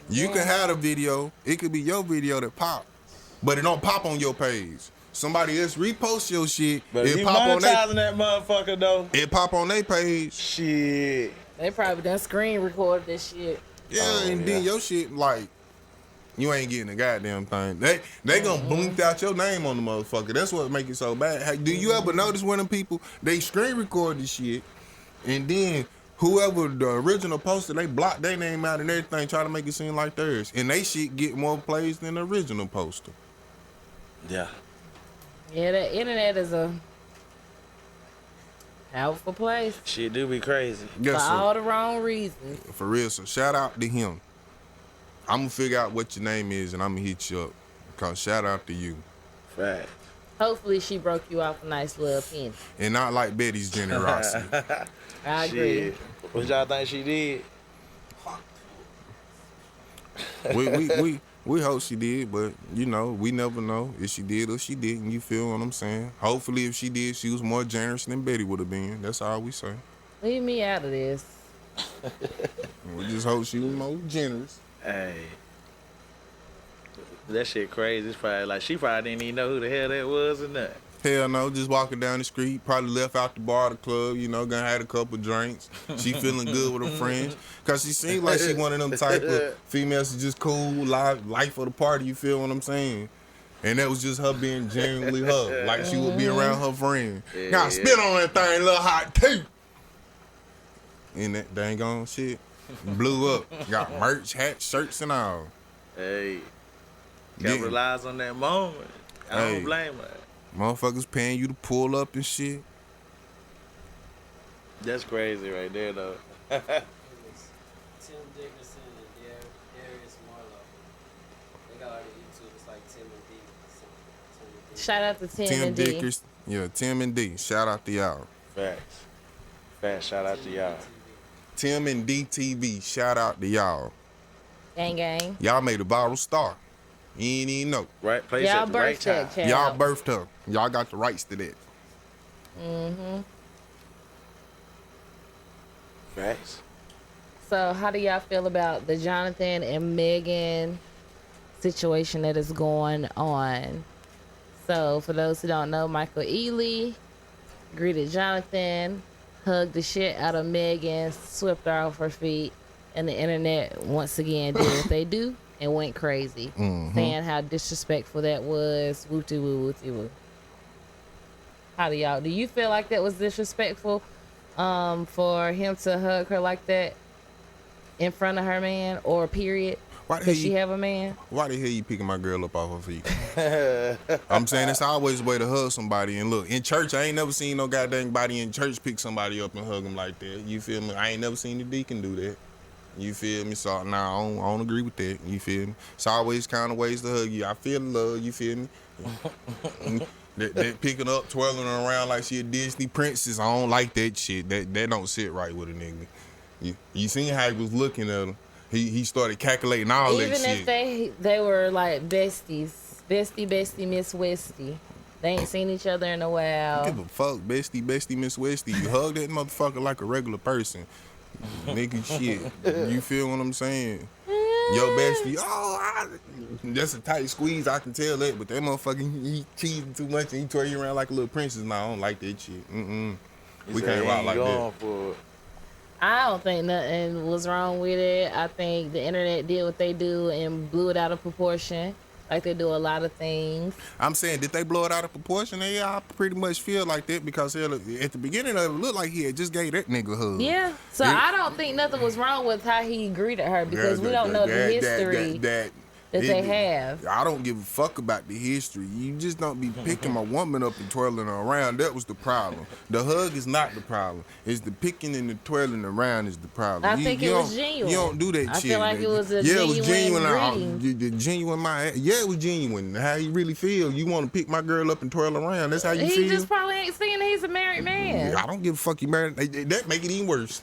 You can have a video, it could be your video that pop, but it don't pop on your page. Somebody else repost your shit, but it pop on that motherfucker though. It pop on their page. Shit. They probably done screen recorded this shit. Yeah, then your shit like you ain't getting a goddamn thing. They gonna blink out your name on the motherfucker. That's what make it so bad. Hey, do you ever notice when them people they screen record this shit, and then whoever the original poster they block their name out and everything, try to make it seem like theirs, and they shit get more plays than the original poster. Yeah. Yeah, the internet is a powerful place. Shit do be crazy. For all the wrong reasons. For real, so shout out to him. I'm gonna figure out what your name is and I'm gonna hit you up. Cause shout out to you. Right. Hopefully she broke you off a nice little penny. And not like Betty's generosity. I agree. Shit. What y'all think she did? We hope she did, but we never know if she did or she didn't. You feel what I'm saying? Hopefully if she did, she was more generous than Betty would have been. That's all we say. Leave me out of this. We just hope she was more generous. Hey. That shit crazy. It's probably like she probably didn't even know who the hell that was or nothing. Hell no, just walking down the street, probably left out the bar or the club, gonna had a couple drinks. She feeling good with her friends. Cause she seemed like she one of them type of females that's just cool, life of the party, you feel what I'm saying? And that was just her being genuinely her. Like she would be around her friend. Yeah, Got spit on that thing, little hot tea. And that dang on shit blew up. Got merch, hats, shirts, and all. Hey, Yeah. capitalize on that moment. I Hey. don't blame her. Motherfuckers paying you to pull up and shit. That's crazy right there, though. It was Tim Dickerson and Darius Marlowe. They got like a YouTube. It's like Tim and D. Tim and D. Shout out to Tim Tim and D. Dickers. Yeah, Tim and D. Shout out to y'all. Facts. Shout out to y'all. Tim and DTV. Shout out to y'all. Gang gang. Y'all made a viral star. You ain't even know. Right place Y'all at the right birthed that time. child. Y'all birthed her. Y'all got the rights to that. Facts. So how do y'all feel about the Jonathan and Megan situation that is going on? So for those who don't know, Michael Ealy greeted Jonathan, hugged the shit out of Megan, swept her off her feet, and the internet once again did what they do and went crazy, saying how disrespectful that was. Wooty woo, wooty woo. How do you feel like that was disrespectful for him to hug her like that in front of her man, or period? Why the hell Does she you, have a man? why the hell you picking my girl up off her feet? I'm saying it's always a way to hug somebody. And look, in church, I ain't never seen no goddamn body in church pick somebody up and hug them like that. You feel me? I ain't never seen the deacon do that. You feel me? So, nah, I don't agree with that. You feel me? It's always kind of ways to hug you. I feel love. You feel me? that picking up, twirling her around like she a Disney princess, I don't like that shit. That don't sit right with a nigga. You seen how he was looking at her. He started calculating all Even that shit. if they were like besties, bestie, Miss Westie. They ain't seen each other in a while. Give a fuck, bestie, Miss Westie. You hug that motherfucker like a regular person. Nigga shit. You feel what I'm saying? Yo, bestie, that's a tight squeeze, I can tell that, but that motherfucker, he cheating too much and he twirl you around like a little princess. Nah, I don't like that shit. We can't rock like that. For it. I don't think nothing was wrong with it. I think the internet did what they do and blew it out of proportion, like they do a lot of things. I'm saying, did they blow it out of proportion? Yeah, I pretty much feel like that because hell, at the beginning of it, looked like he had just gave that nigga a hug. Yeah, so I don't think nothing was wrong with how he greeted her because we don't know the history that they have. I don't give a fuck about the history. You just don't be picking my woman up and twirling her around. That was the problem. The hug is not the problem. It's the picking and the twirling around is the problem. I think it was genuine. You don't do that I shit. feel like it was a it was genuine The genuine it was genuine. How you really feel. You want to pick my girl up and twirl around. That's how you feel. He just probably ain't seeing that he's a married man. I don't give a fuck you married. That make it even worse.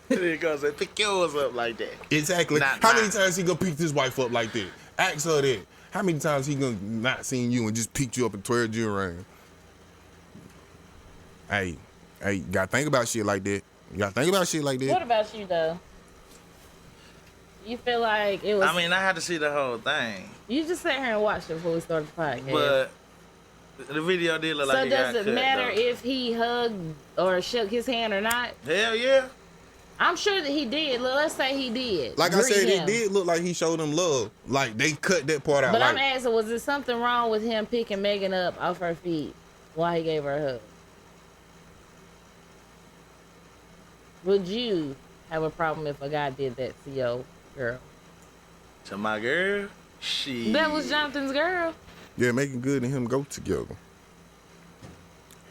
Because they pick yours up like that. Exactly. How many times he gonna pick his wife up like that? Ask her that. How many times he gonna not seen you and just picked you up and twirled you around? Hey, you gotta think about shit like that. What about you though? You feel like it was? I mean, I had to see the whole thing. You just sat here and watched it before we started the podcast. But the video did look like so it got does it cut, matter though. if he hugged or shook his hand or not? Hell yeah. I'm sure that he did. Let's say he did. Like I said, him. it did look like he showed him love. Like they cut that part out. But like, I'm asking, was there something wrong with him picking Megan up off her feet while he gave her a hug? Would you have a problem if a guy did that to your girl? To my girl? She. That was Jonathan's girl. yeah, making good and him go together.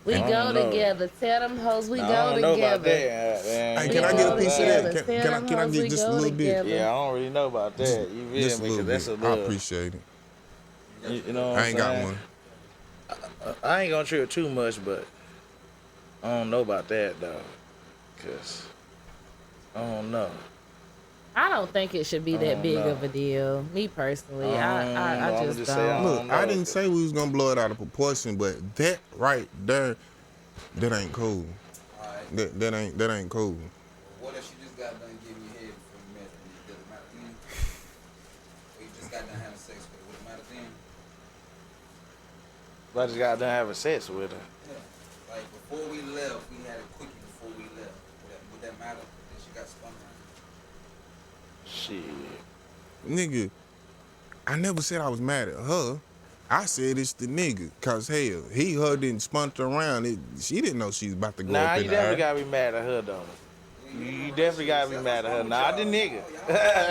We I go don't know. together. Tell them hoes we I go don't know about together. that. Man. Hey, We can I get a go piece of together. that? Tell them Can I hoes get we just a go little bit? together. Yeah, I don't really know about that. You Just feel a me? little Because that's a bit. I little. appreciate it. You know what I ain't got saying? one. I ain't gonna trip too much, but I don't know about that though. Cause I don't know. I don't think it should be that Oh, big no. of a deal. Me personally, I I'ma just just say don't. I don't Look, I know. didn't say we was gonna blow it out of proportion, but that right there, that ain't cool. Alright. That ain't cool. What if she just got done giving you head before you met her and it doesn't matter then? Or you just got done having sex with her, would it matter then? I just got done having sex with her. Yeah. Like before we left, we had a quickie before we left. Would that matter that she got spun around? Shit. Nigga, I never said I was mad at her. I said it's the nigga, cause hell, her didn't spunt around. She didn't know she was about to go up in you the definitely air. gotta be mad at her though. You definitely gotta be mad at her. Not the nigga.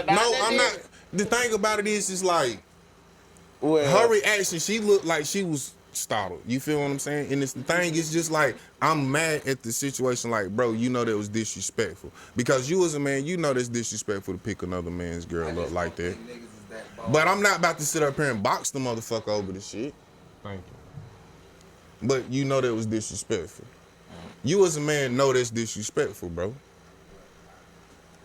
I'm not. The thing about it is like her reaction. She looked like she was startled. You feel what I'm saying? And it's the thing. It's just like I'm mad at the situation. Like, bro, you know that was disrespectful because you as a man, you know that's disrespectful to pick another man's girl up like that. But I'm not about to sit up here and box the motherfucker over the shit. Thank you. But you know that was disrespectful. You as a man know that's disrespectful, bro.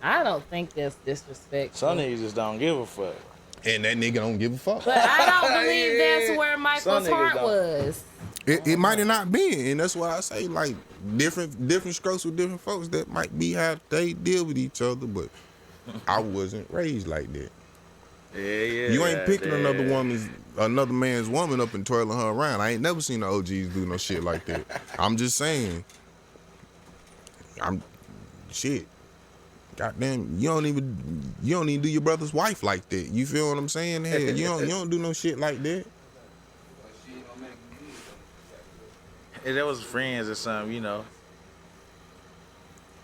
I don't think that's disrespectful. Some niggas just don't give a fuck. And that nigga don't give a fuck. But I don't believe that's where Michael's heart was. It might have not been, and that's why I say like different strokes with different folks. That might be how they deal with each other, but I wasn't raised like that. Yeah. You ain't picking another man's woman up and twirling her around. I ain't never seen the OGs do no shit like that. I'm just saying. Shit. Goddamn, you don't even do your brother's wife like that. You feel what I'm saying? Hell, you don't do no shit like that. If that was friends or something, you know.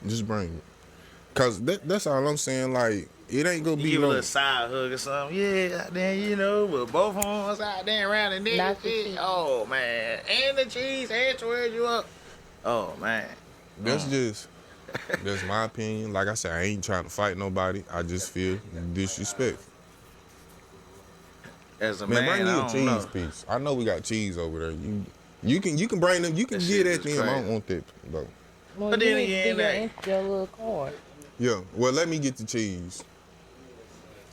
Just bring it. Cause that's all I'm saying. Like, it ain't gonna be give a no little side hug or something. Yeah, then you know, with both arms out there around the neck. Oh man, and the cheese and twirl you up. Oh man, that's my opinion. Like I said, I ain't trying to fight nobody. I just feel disrespectful. As a man, bring me a cheese know. piece. I know we got cheese over there. You can bring them. You can get at them. I don't want that though. Well, but then again, your little card. Yeah. Well, let me get the cheese.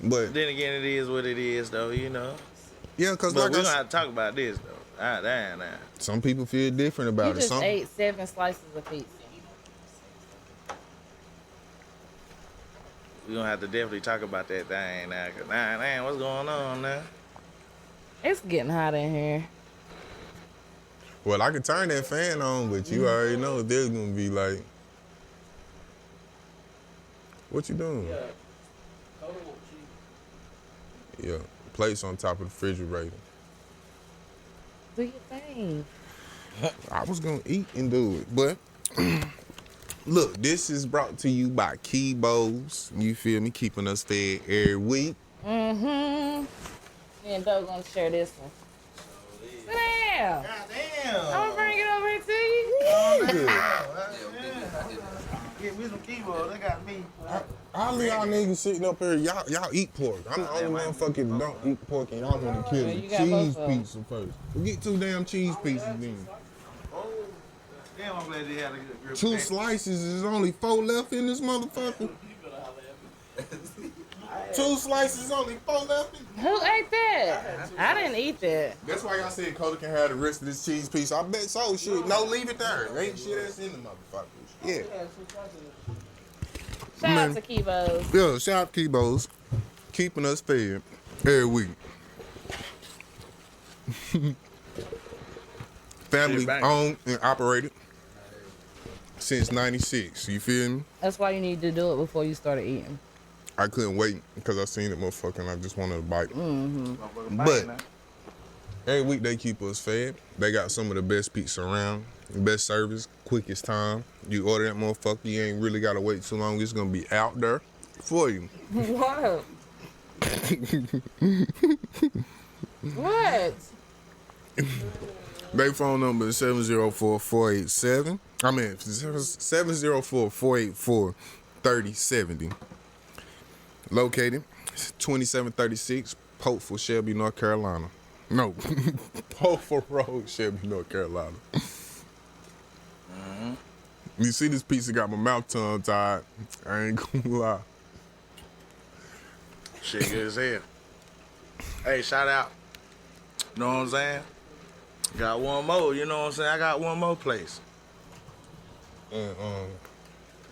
But then again, it is what it is, though. You know. Yeah, cause but like we gonna have to talk about this though. Damn. Some people feel different about it. You just ate 7 slices of pizza. We're gonna have to definitely talk about that thing now. Cause damn, what's going on now? It's getting hot in here. Well, I can turn that fan on, but you already know there's gonna be like, what you doing? Yeah, plates on top of the refrigerator. Do your thing. I was gonna eat and do it, but look, this is brought to you by Kebo's. You feel me? Keeping us fed every week. Me and Doe gonna share this one. Sit down. Goddamn. I'm gonna bring it over here to you. Get me some Kebo. They got me. All y'all niggas sitting up here, y'all eat pork. I'm the only motherfucker that don't eat pork, and y'all want to kill me. Cheese pizza first. We'll get 2 damn cheese pieces then. Damn, I'm glad they had a good grip. 2 slices, is only 4 left in this motherfucker. 2 slices, only 4 left. Who ate that? I didn't eat that. That's why y'all said Kota can have the rest of this cheese piece. I bet so. Shit, no, leave it there. Ain't shit that's in the motherfuckers. Yeah. Shout out to Kebo's. Yeah, shout out to Kebo's. Keeping us fed every week. Family owned and operated since '96. You feel me? That's why you need to do it before you started eating. I couldn't wait because I seen it, motherfucker, and I just wanted to bite. But every week they keep us fed. They got some of the best pizza around, best service, quickest time. You order that motherfucker, you ain't really gotta wait too long. It's gonna be out there for you. What? What? Their phone number is 704-487. 704-484-3070. Located 2736 Polkville, Shelby, North Carolina. No, Polkville Rd, Shelby, North Carolina. You see this pizza got my mouth tongue tied. I ain't gonna lie. Shit good as hell. Hey, shout out. You know what I'm saying? Got one more, you know what I'm saying? I got one more place. And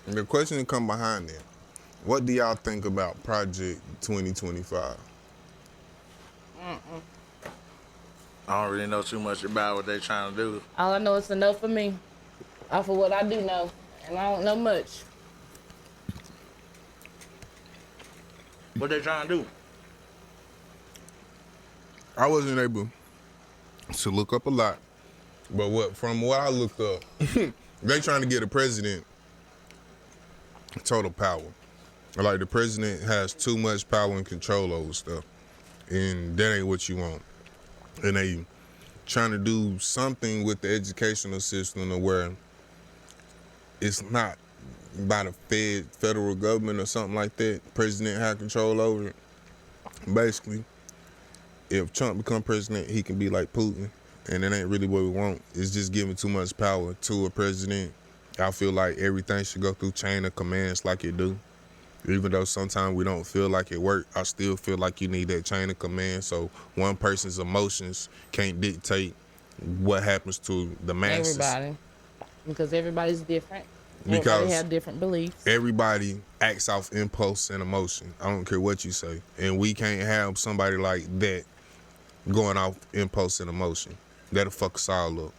the question that come behind that, what do y'all think about Project 2025? I don't really know too much about what they trying to do. All I know is enough for me. Off of what I do know. And I don't know much. What they trying to do? I wasn't able to look up a lot. But from what I looked up, they trying to get a president total power. Like the president has too much power and control over stuff, and that ain't what you want. And they trying to do something with the educational system to where it's not by the federal government or something like that. President have control over it. Basically, if Trump become president, he can be like Putin, and that ain't really what we want. It's just giving too much power to a president. I feel like everything should go through chain of commands like it do. Even though sometimes we don't feel like it work, I still feel like you need that chain of command so one person's emotions can't dictate what happens to the masses. Everybody. Because everybody's different. Everybody have different beliefs. Everybody acts off impulse and emotion. I don't care what you say. And we can't have somebody like that going off impulse and emotion. That'll fuck us all up.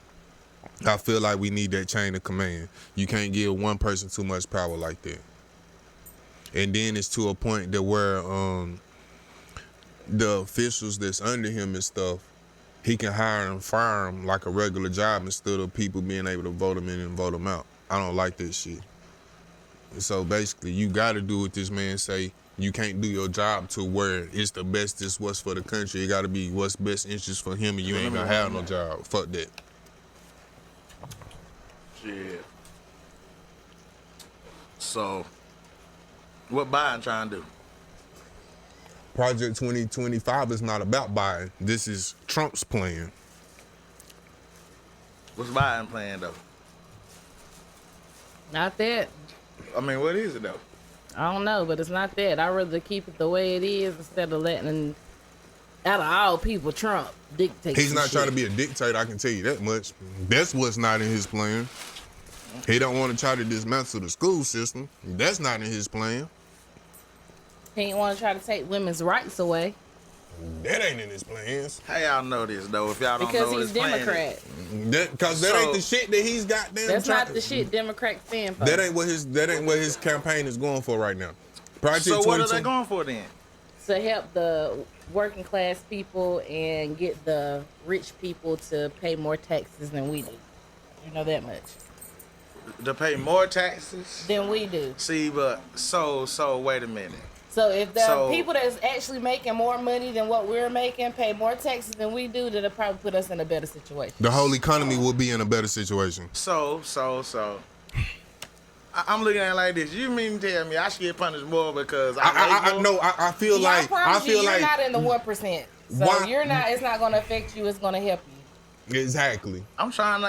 I feel like we need that chain of command. You can't give one person too much power like that. And then it's to a point that where the officials that's under him and stuff, he can hire and fire them like a regular job instead of people being able to vote him in and vote him out. I don't like that shit. So basically, you got to do what this man say. You can't do your job to where it's the best, it's what's for the country. It got to be what's best interest for him, and you ain't going to have no job. Fuck that. Shit. So, what Biden trying to do? Project 2025 is not about Biden. This is Trump's plan. What's Biden plan, though? Not that. I mean, what is it, though? I don't know, but it's not that. I'd rather keep it the way it is instead of letting, out of all people, Trump dictate. He's not trying to be a dictator, I can tell you that much. That's what's not in his plan. He don't want to try to dismantle the school system. That's not in his plan. He ain't want to try to take women's rights away. That ain't in his plans. How y'all know this, though, if y'all don't know what his Because he's plan is? Democrat. Because that ain't the shit that he's got there. That's not the shit Democrats stand for. That ain't what his campaign is going for right now. Project So what are they going for then? To help the working class people and get the rich people to pay more taxes than we do. You know that much. To pay more taxes? Than we do. See, but so wait a minute. So if the people that's actually making more money than what we're making pay more taxes than we do, that'll probably put us in a better situation. The whole economy will be in a better situation. So. I'm looking at it like this. You mean to tell me I should get punished more because I feel like you're not in the 1%. So why? You're not. It's not going to affect you. It's going to help you. Exactly. I'm trying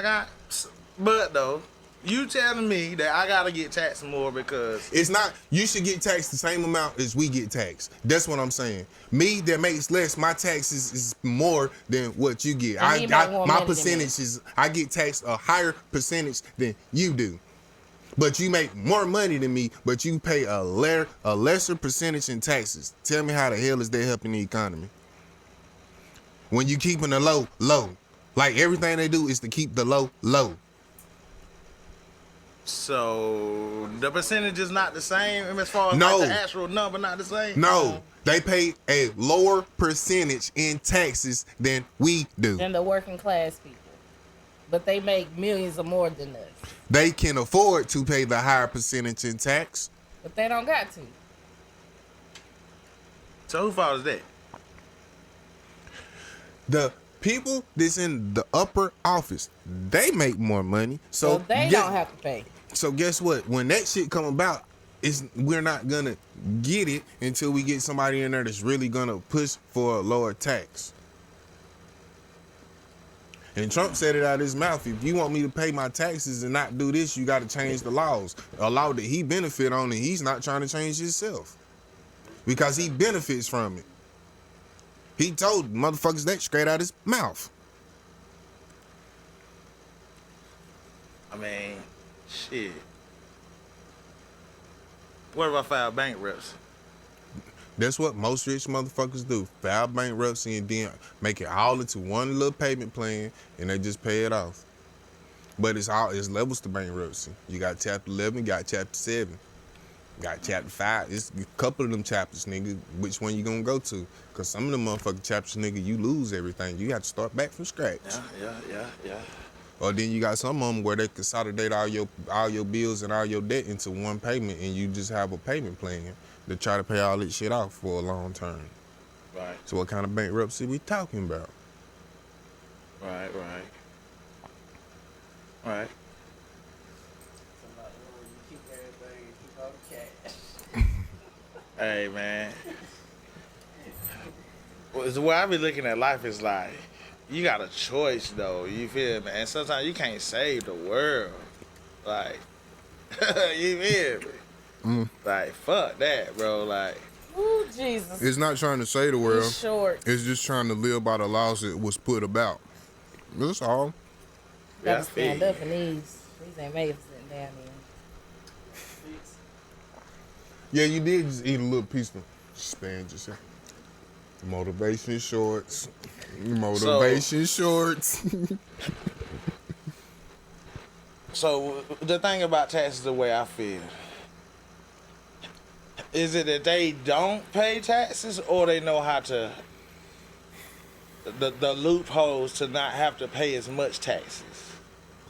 but though. You telling me that I gotta get taxed more because it's not. You should get taxed the same amount as we get taxed. That's what I'm saying. Me that makes less, my taxes is more than what you get. My percentage is. I get taxed a higher percentage than you do. But you make more money than me, but you pay a lesser percentage in taxes. Tell me how the hell is that helping the economy? When you keeping the low, like everything they do is to keep the low. So the percentage is not the same as far as like the actual number not the same? No. They pay a lower percentage in taxes than we do. Than the working class people. But they make millions or more than us. They can afford to pay the higher percentage in tax. But they don't got to. So who fault is that? The people that's in the upper office, they make more money. So they don't have to pay. So guess what? When that shit come about, we're not gonna get it until we get somebody in there that's really gonna push for a lower tax. And Trump said it out of his mouth. If you want me to pay my taxes and not do this, you got to change the laws. A law that he benefit on, and he's not trying to change himself because he benefits from it. He told motherfuckers that straight out his mouth. I mean, shit. What if I file bankruptcy? That's what most rich motherfuckers do. File bankruptcy and then make it all into one little payment plan and they just pay it off. But it's levels to bankruptcy. You got chapter 11, you got chapter 7. Got chapter 5. It's a couple of them chapters, nigga. Which one you gonna go to? Because some of them motherfucking chapters, nigga, you lose everything. You have to start back from scratch. Yeah. Or then you got some of them where they consolidate all your bills and all your debt into one payment, and you just have a payment plan to try to pay all that shit off for a long term. Right. So what kind of bankruptcy we talking about? Right. Somebody, you keep everything and keep all the cash. Hey, man. Well, the way I be looking at life is like, you got a choice, though. You feel me? And sometimes you can't save the world. Like, you feel me? Like, fuck that, bro. Like, Ooh, Jesus. It's not trying to save the world. It's short. It's just trying to live by the laws that was put about. That's all. Gotta stand up in these. These ain't made for sitting down in. Yeah, you did just eat a little piece of span yourself. Motivation shorts. Shorts. So the thing about taxes, the way I feel, is it that they don't pay taxes, or they know how to the loopholes to not have to pay as much taxes?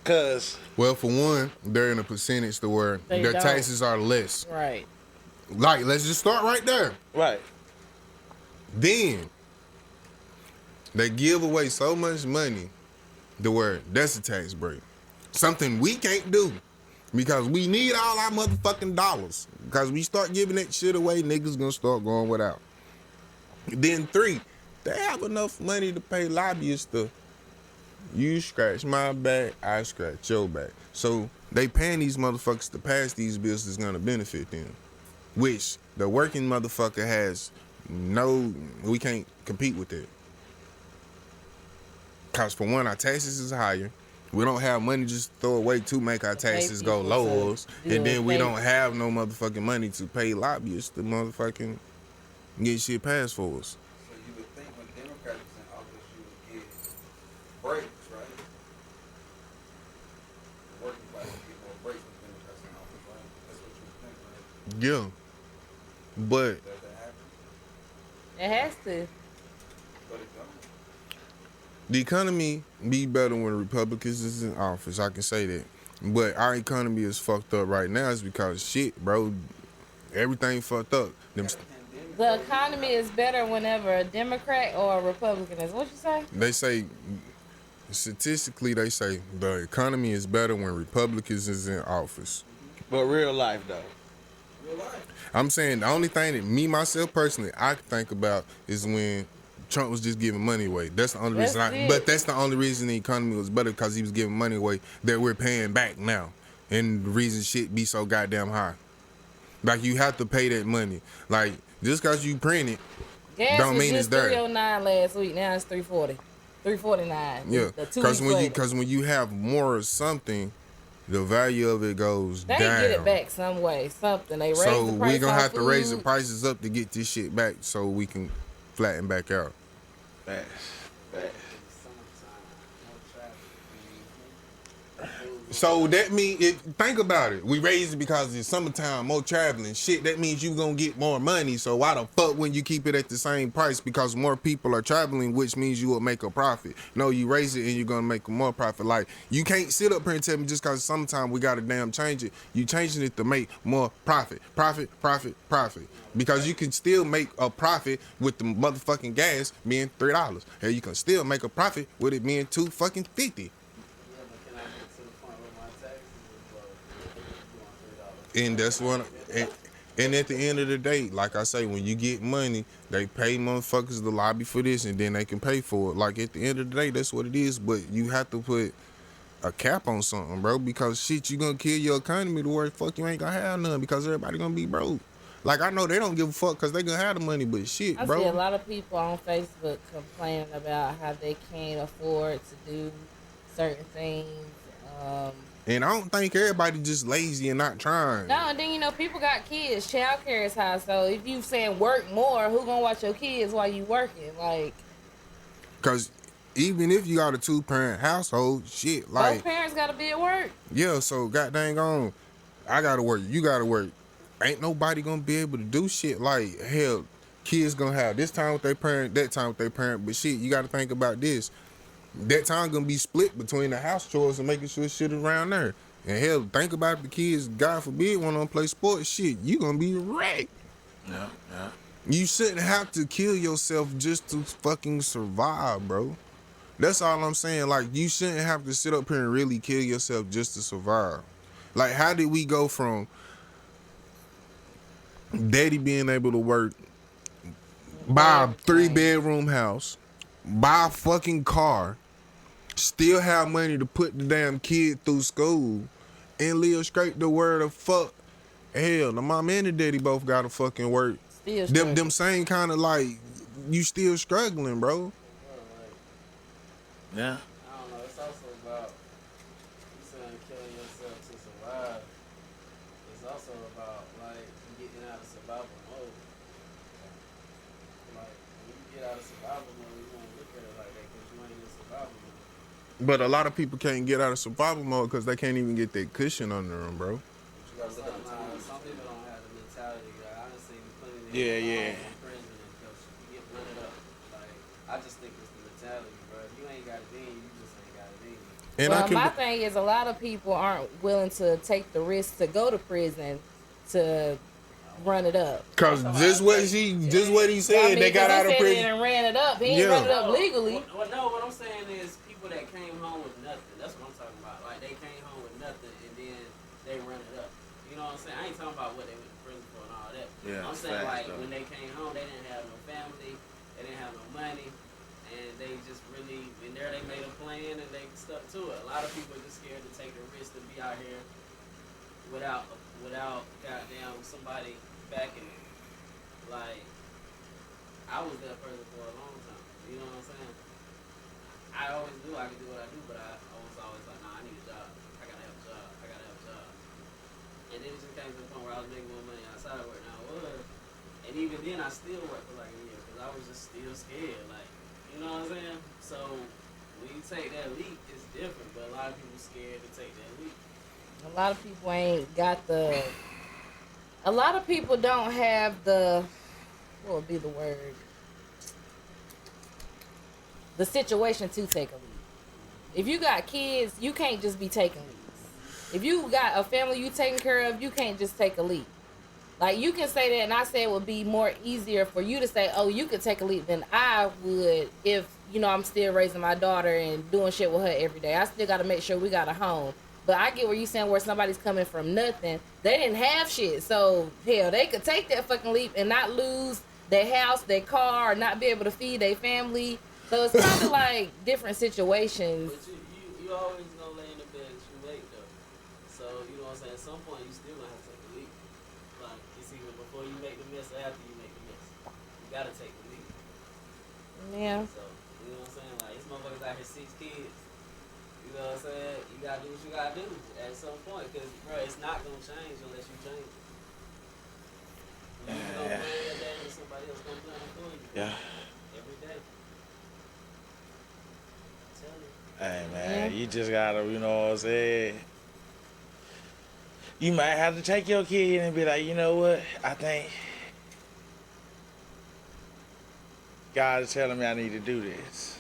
Cause Well, for one, they're in a percentage to where their taxes are less. Right. Like, let's just start right there. right, Then they give away so much money to where that's a tax break. Something we can't do because we need all our motherfucking dollars. Because we start giving that shit away, niggas gonna start going without. Then 3, they have enough money to pay lobbyists to, you scratch my back, I scratch your back. So they paying these motherfuckers to pass these bills that's gonna benefit them. Which the working motherfucker has we can't compete with that. Cause for one, our taxes is higher. We don't have money just to throw away to make our taxes go lower. And then we don't have no motherfucking money to pay lobbyists to motherfucking get shit passed for us. So you would think when Democrats was in office, you would get breaks, right? The working class would get more breaks when Democrats in office, right? That's what you would think, right? Yeah. But Does that happen? It has to. But it don't. the economy be better when Republicans is in office. I can say that. But our economy is fucked up right now. It's because shit, bro. Everything fucked up. The economy is better whenever a Democrat or a Republican is. What you say? They say, statistically, they say the economy is better when Republicans is in office. but real life though. Real life. I'm saying the only thing that me, myself, personally, I can think about is when Trump was just giving money away. That's the only reason. But that's the only reason the economy was better, because he was giving money away that we're paying back now, and the reason shit be so goddamn high. Like, you have to pay that money. Like, just because you print it, Gas don't was mean it's just there. $3.09 last week. Now it's $3.40. $3.49. Yeah, The 2 weeks later. because when you have more of something, the value of it goes They down. get it back some way, something. They raise So the price we're gonna on have to raise the food. prices up to get this shit back, so we can flatten back out. Facts. Summertime, no traffic. So that means, think about it. We raised it because it's summertime, more traveling. Shit, that means you gonna get more money. So why the fuck when you keep it at the same price? Because more people are traveling, which means you will make a profit. No, you raise it and you're gonna make more profit. Like, you can't sit up here and tell me just because summertime we gotta damn change it. You changing it to make more profit. Profit. Because you can still make a profit with the motherfucking gas being $3. And you can still make a profit with it being $2.50. Yeah, but can I get to the point where my taxes is low? And that's what, and at the end of the day, like I say, when you get money, they pay motherfuckers to lobby for this, and then they can pay for it. Like, at the end of the day, that's what it is. But you have to put a cap on something, bro, because shit, you gonna kill your economy to where fuck you ain't gonna have none, because everybody gonna be broke. Like, I know they don't give a fuck because they gonna have the money, but shit, I bro. see a lot of people on Facebook complaining about how they can't afford to do certain things. And I don't think everybody just lazy and not trying. No, and then, people got kids. Child care is high. So if you saying work more, who gonna watch your kids while you working? Like, Because even if you got a 2-parent household, shit, like, both parents gotta be at work. yeah, so god dang on, I gotta work, you gotta work. ain't nobody gonna be able to do shit. Like, hell, kids gonna have this time with their parent, that time with their parent. But shit, you gotta think about this. That time gonna be split between the house chores and making sure shit around there. And hell, think about the kids, God forbid, want to play sports. Shit, you gonna be wrecked. Yeah. You shouldn't have to kill yourself just to fucking survive, bro. That's all I'm saying. Like, you shouldn't have to sit up here and really kill yourself just to survive. Like, how did we go from daddy being able to work, buy a 3-bedroom house, buy a fucking car, still have money to put the damn kid through school, and live straight the word of fuck? Hell, the mom and the daddy both gotta fucking work. Them same kind of, like, you still struggling, bro. Yeah. I don't know. It's also about you saying killing yourself to survive. It's also about like getting out of survival mode. Like when you get out of survival mode, you won't look at it like that because you ain't in survival mode. But a lot of people can't get out of survival mode because they can't even get that cushion under them, bro. Some people don't have the mentality. Like, I done seen plenty of Yeah. in prison and stuff. You get blended up. Like I just think it's the mentality, bro. If you ain't got it in, you just ain't got it in. And well, my thing is a lot of people aren't willing to take the risk to go to prison to run it up. Cause just what he said, I mean, they got out of prison and ran it up. He ain't ran it up legally. Well, no, what I'm saying is people that came home with nothing. That's what I'm talking about. Like they came home with nothing and then they run it up. You know what I'm saying? I ain't talking about what they went to prison for and all that. Yeah, I'm saying like though. when they came home, they didn't have no family, they didn't have no money, and they just really in there they made a plan and they stuck to it. A lot of people are just scared to take the risk to be out here without goddamn somebody backing it. Like I was that person for a long time. You know what I'm saying? I always knew I could do what I do, but I was always like, nah, I need a job. I gotta have a job. And then it just came to the point where I was making more money outside of work than I was. And even then, I still worked for like a year because I was just still scared. Like, you know what I'm saying? So when you take that leap, it's different. But a lot of people scared to take that leap. A lot of people ain't got the. A lot of people don't have the. What would be the word? The situation to take a leap. If you got kids, you can't just be taking leaps. If you got a family you taking care of, you can't just take a leap. Like, you can say that, and I say it would be more easier for you to say, oh, you could take a leap than I would if, you know, I'm still raising my daughter and doing shit with her every day. I still got to make sure we got a home. But I get where you saying where somebody's coming from nothing. They didn't have shit. So, hell, they could take that fucking leap and not lose their house, their car, or not be able to feed their family. So, it's kind of like different situations. But you always gonna lay in the bed that you make, though. So, you know what I'm saying? At some point, you still gonna have to take a leap. Like, it's either before you make the mess or after you make the mess. You gotta take the leap. Yeah. So, you know what I'm saying? Like, this motherfucker's out here 6 kids. You know what I'm saying? You gotta do what you gotta do at some point. Because, bro, it's not gonna change unless you change it. You gonna plan your day and somebody else gonna plan it for you. Yeah. Every day. Tell you. Hey, man, you just gotta, you know what I'm saying? You might have to take your kid and be like, you know what? I think God is telling me I need to do this.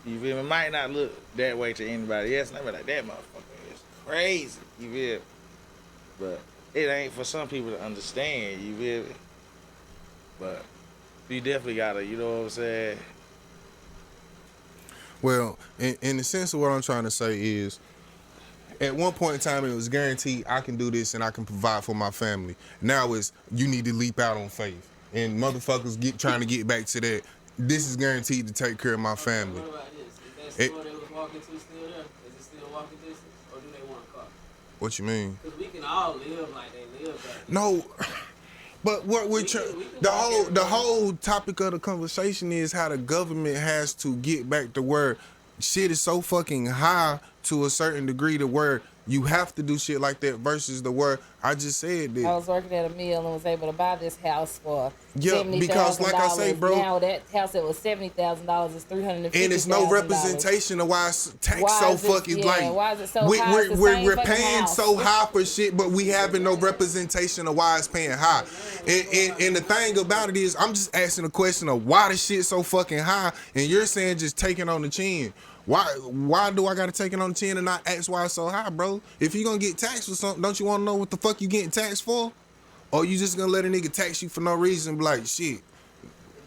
You feel me? It might not look that way to anybody else. And I be like, that motherfucker is crazy. You feel me? But it ain't for some people to understand. You feel me? But you definitely gotta, you know what I'm saying? Well, in the sense of what I'm trying to say is, at one point in time, it was guaranteed I can do this and I can provide for my family. Now it's you need to leap out on faith. And motherfuckers trying to get back to that. This is guaranteed to take care of my family. What about this? Is that store they was walking to still there? Is it still walking distance? Or do they want a car? What you mean? Because we can all live like they live back then. No. But what we're the whole topic of the conversation is how the government has to get back to where shit is so fucking high to a certain degree to where you have to do shit like that versus the where I just said that. I was working at a mill and was able to buy this house for $70,000. Because like I say, bro, now that house that was $70,000 is $350,000. And it's no representation of why it's taxed so fucking like. Why is it so high? We're paying so high for shit, but we having no representation of why it's paying high. And the thing about it is, I'm just asking the question of why the shit so fucking high, and you're saying just taking on the chin. Why do I gotta take it on the chin and not ask why it's so high, bro? If you gonna get taxed for something, don't you wanna know what the fuck you getting taxed for? Or you just gonna let a nigga tax you for no reason? Be like, shit,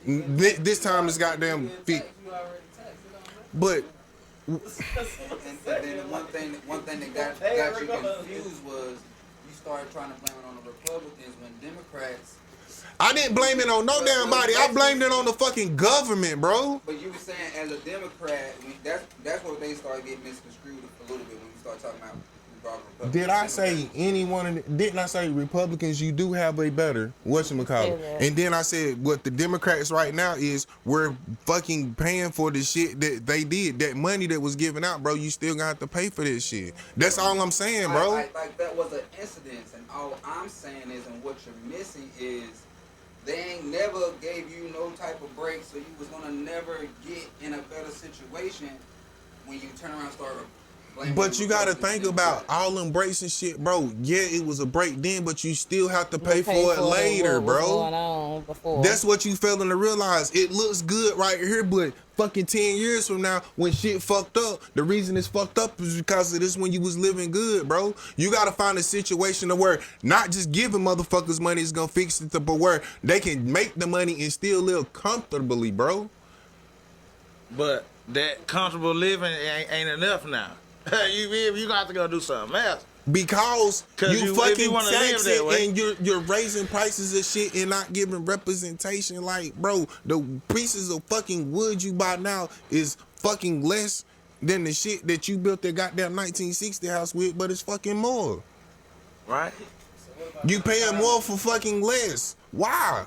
this time it's goddamn fit. But and then one thing that got you confused was you started trying to blame it on the Republicans when Democrats. I didn't blame it on no damn body. I blamed it on the fucking government, bro. But you were saying as a Democrat, that's where they started getting misconstrued a little bit when you start talking about Republicans. Did I say didn't I say Republicans, you do have a better whatchamacallit? And then I said what the Democrats right now is we're fucking paying for the shit that they did. That money that was given out, bro, you still gonna have to pay for this shit. That's all I'm saying, bro. Like that was an incident, and all I'm saying is, and what you're missing is, they ain't never gave you no type of break, so you was gonna never get in a better situation when you turn around and start blaming. But you gotta think about all them breaks and shit, bro. Yeah, it was a break then, but you still have to pay for it later, bro. Going on before. That's what you failing to realize. It looks good right here, but fucking 10 years from now, when shit fucked up, the reason it's fucked up is because of this when you was living good, bro. You gotta find a situation to where not just giving motherfuckers money is gonna fix it, but where they can make the money and still live comfortably, bro. But that comfortable living ain't enough now. you got to go do something else. Because you fucking tax it and you're raising prices of shit and not giving representation. Like, bro, the pieces of fucking wood you buy now is fucking less than the shit that you built that goddamn 1960 house with, but it's fucking more. Right? You paying more for fucking less. Why?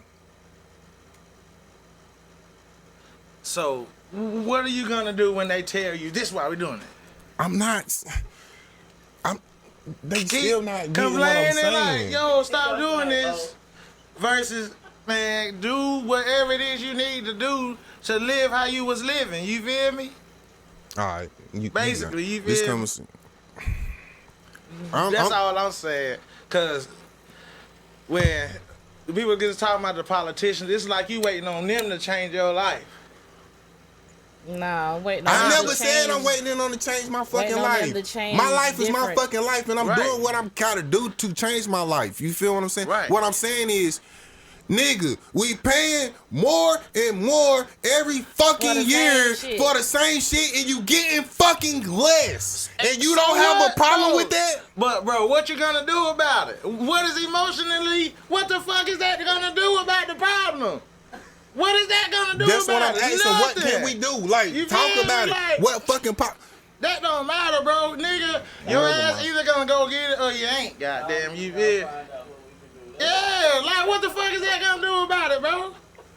So, what are you gonna do when they tell you this is why we're doing it? They still not getting complaining what I'm saying. like, yo, stop doing this. Versus, man, do whatever it is you need to do to live how you was living. You feel me? All right. Basically, you feel me? That's all I'm saying. Because when people get to talking about the politicians, it's like you waiting on them to change your life. No, wait. I never said I'm waiting on to change my fucking life. My life is my fucking life, and I'm doing what I'm gotta do to change my life. You feel what I'm saying? Right. What I'm saying is, nigga, we paying more and more every fucking year for the same shit, and you getting fucking less. And you don't have a problem with that? But, bro, what you gonna do about it? What is emotionally, what the fuck is that gonna do about the problem? What is that gonna do That's about what I'm it? asking. What can we do? Like, talk about it. What fucking pop? That don't matter, bro. Nigga, your ass either gonna go get it or you ain't. Goddamn, you feel? Yeah, like, what the fuck is that gonna do about it, bro?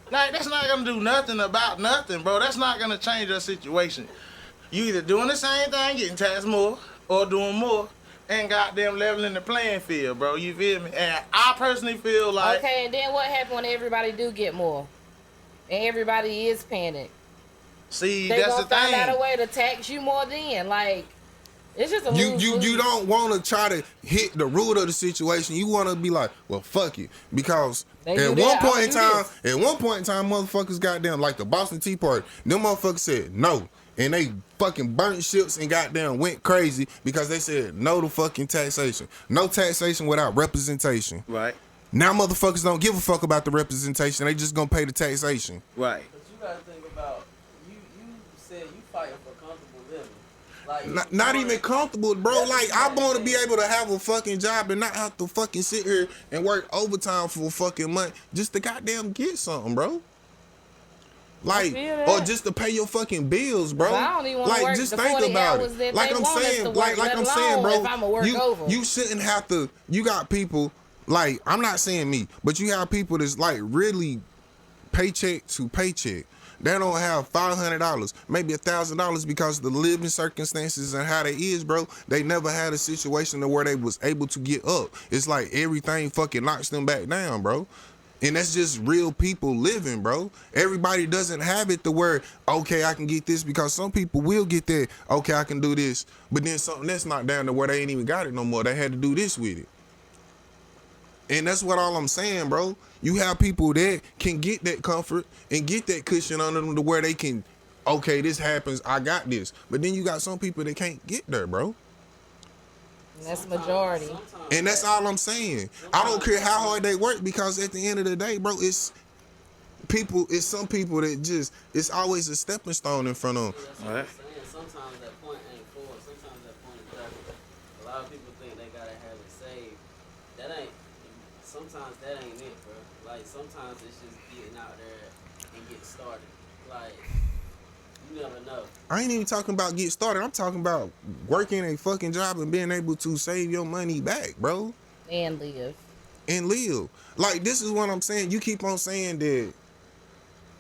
Like, that's not gonna do nothing about nothing, bro. That's not gonna change your situation. You either doing the same thing, getting taxed more, or doing more, and goddamn leveling the playing field, bro. You feel me? And I personally feel like... Okay, and then what happened when everybody do get more? And everybody is panicked. See, they that's the thing. They gonna find out a way to tax you more then. Like, it's just a lose-lose. You don't want to try to hit the root of the situation. You want to be like, well, fuck it. Because at one point in time, motherfuckers goddamn, like the Boston Tea Party, them motherfuckers said no. And they fucking burnt ships and goddamn went crazy because they said no to fucking taxation. No taxation without representation. Right. Now motherfuckers don't give a fuck about the representation. They just gonna pay the taxation. Right. But you gotta think about, you said you fighting for comfortable living. Like, not even comfortable, bro. Like, I want to be able to have a fucking job and not have to fucking sit here and work overtime for a fucking month just to goddamn get something, bro. Like, or just to pay your fucking bills, bro. I don't even like, work just the think 40 about hours it. that Like they I'm want us saying, to work, like I'm saying, if bro. I'ma work over. You shouldn't have to. You got people. Like, I'm not saying me, but you have people that's like really paycheck to paycheck. They don't have $500, maybe $1,000 because of the living circumstances and how they is, bro. They never had a situation to where they was able to get up. It's like everything fucking knocks them back down, bro. And that's just real people living, bro. Everybody doesn't have it to where, okay, I can get this, because some people will get that, okay, I can do this. But then something that's not down to where they ain't even got it no more. They had to do this with it. And that's what all I'm saying, bro. You have people that can get that comfort and get that cushion under them to where they can, okay, this happens, I got this. But then you got some people that can't get there, bro. And that's the majority. And that's all I'm saying. I don't care how hard they work, because at the end of the day, bro, it's some people that just, it's always a stepping stone in front of them. That's what I'm saying. Sometimes that point ain't forward. Sometimes that point is backward. A lot of people think they gotta have it saved. Sometimes that ain't it, bro. Like, sometimes it's just getting out there and getting started. Like, you never know. I ain't even talking about get started. I'm talking about working a fucking job and being able to save your money back, bro. And live. Like, this is what I'm saying. You keep on saying that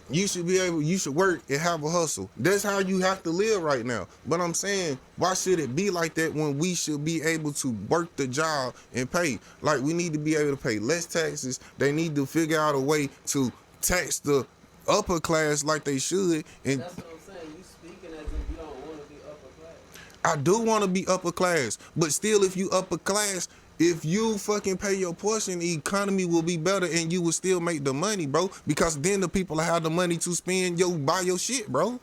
you should work and have a hustle. That's how you have to live right now. But I'm saying, why should it be like that when we should be able to work the job and pay? Like, we need to be able to pay less taxes. They need to figure out a way to tax the upper class like they should. And that's what I'm saying. You speaking as if you don't want to be upper class. I do want to be upper class, but still, if you upper class, if you fucking pay your portion, the economy will be better and you will still make the money, bro. Because then the people have the money to spend, buy your shit, bro.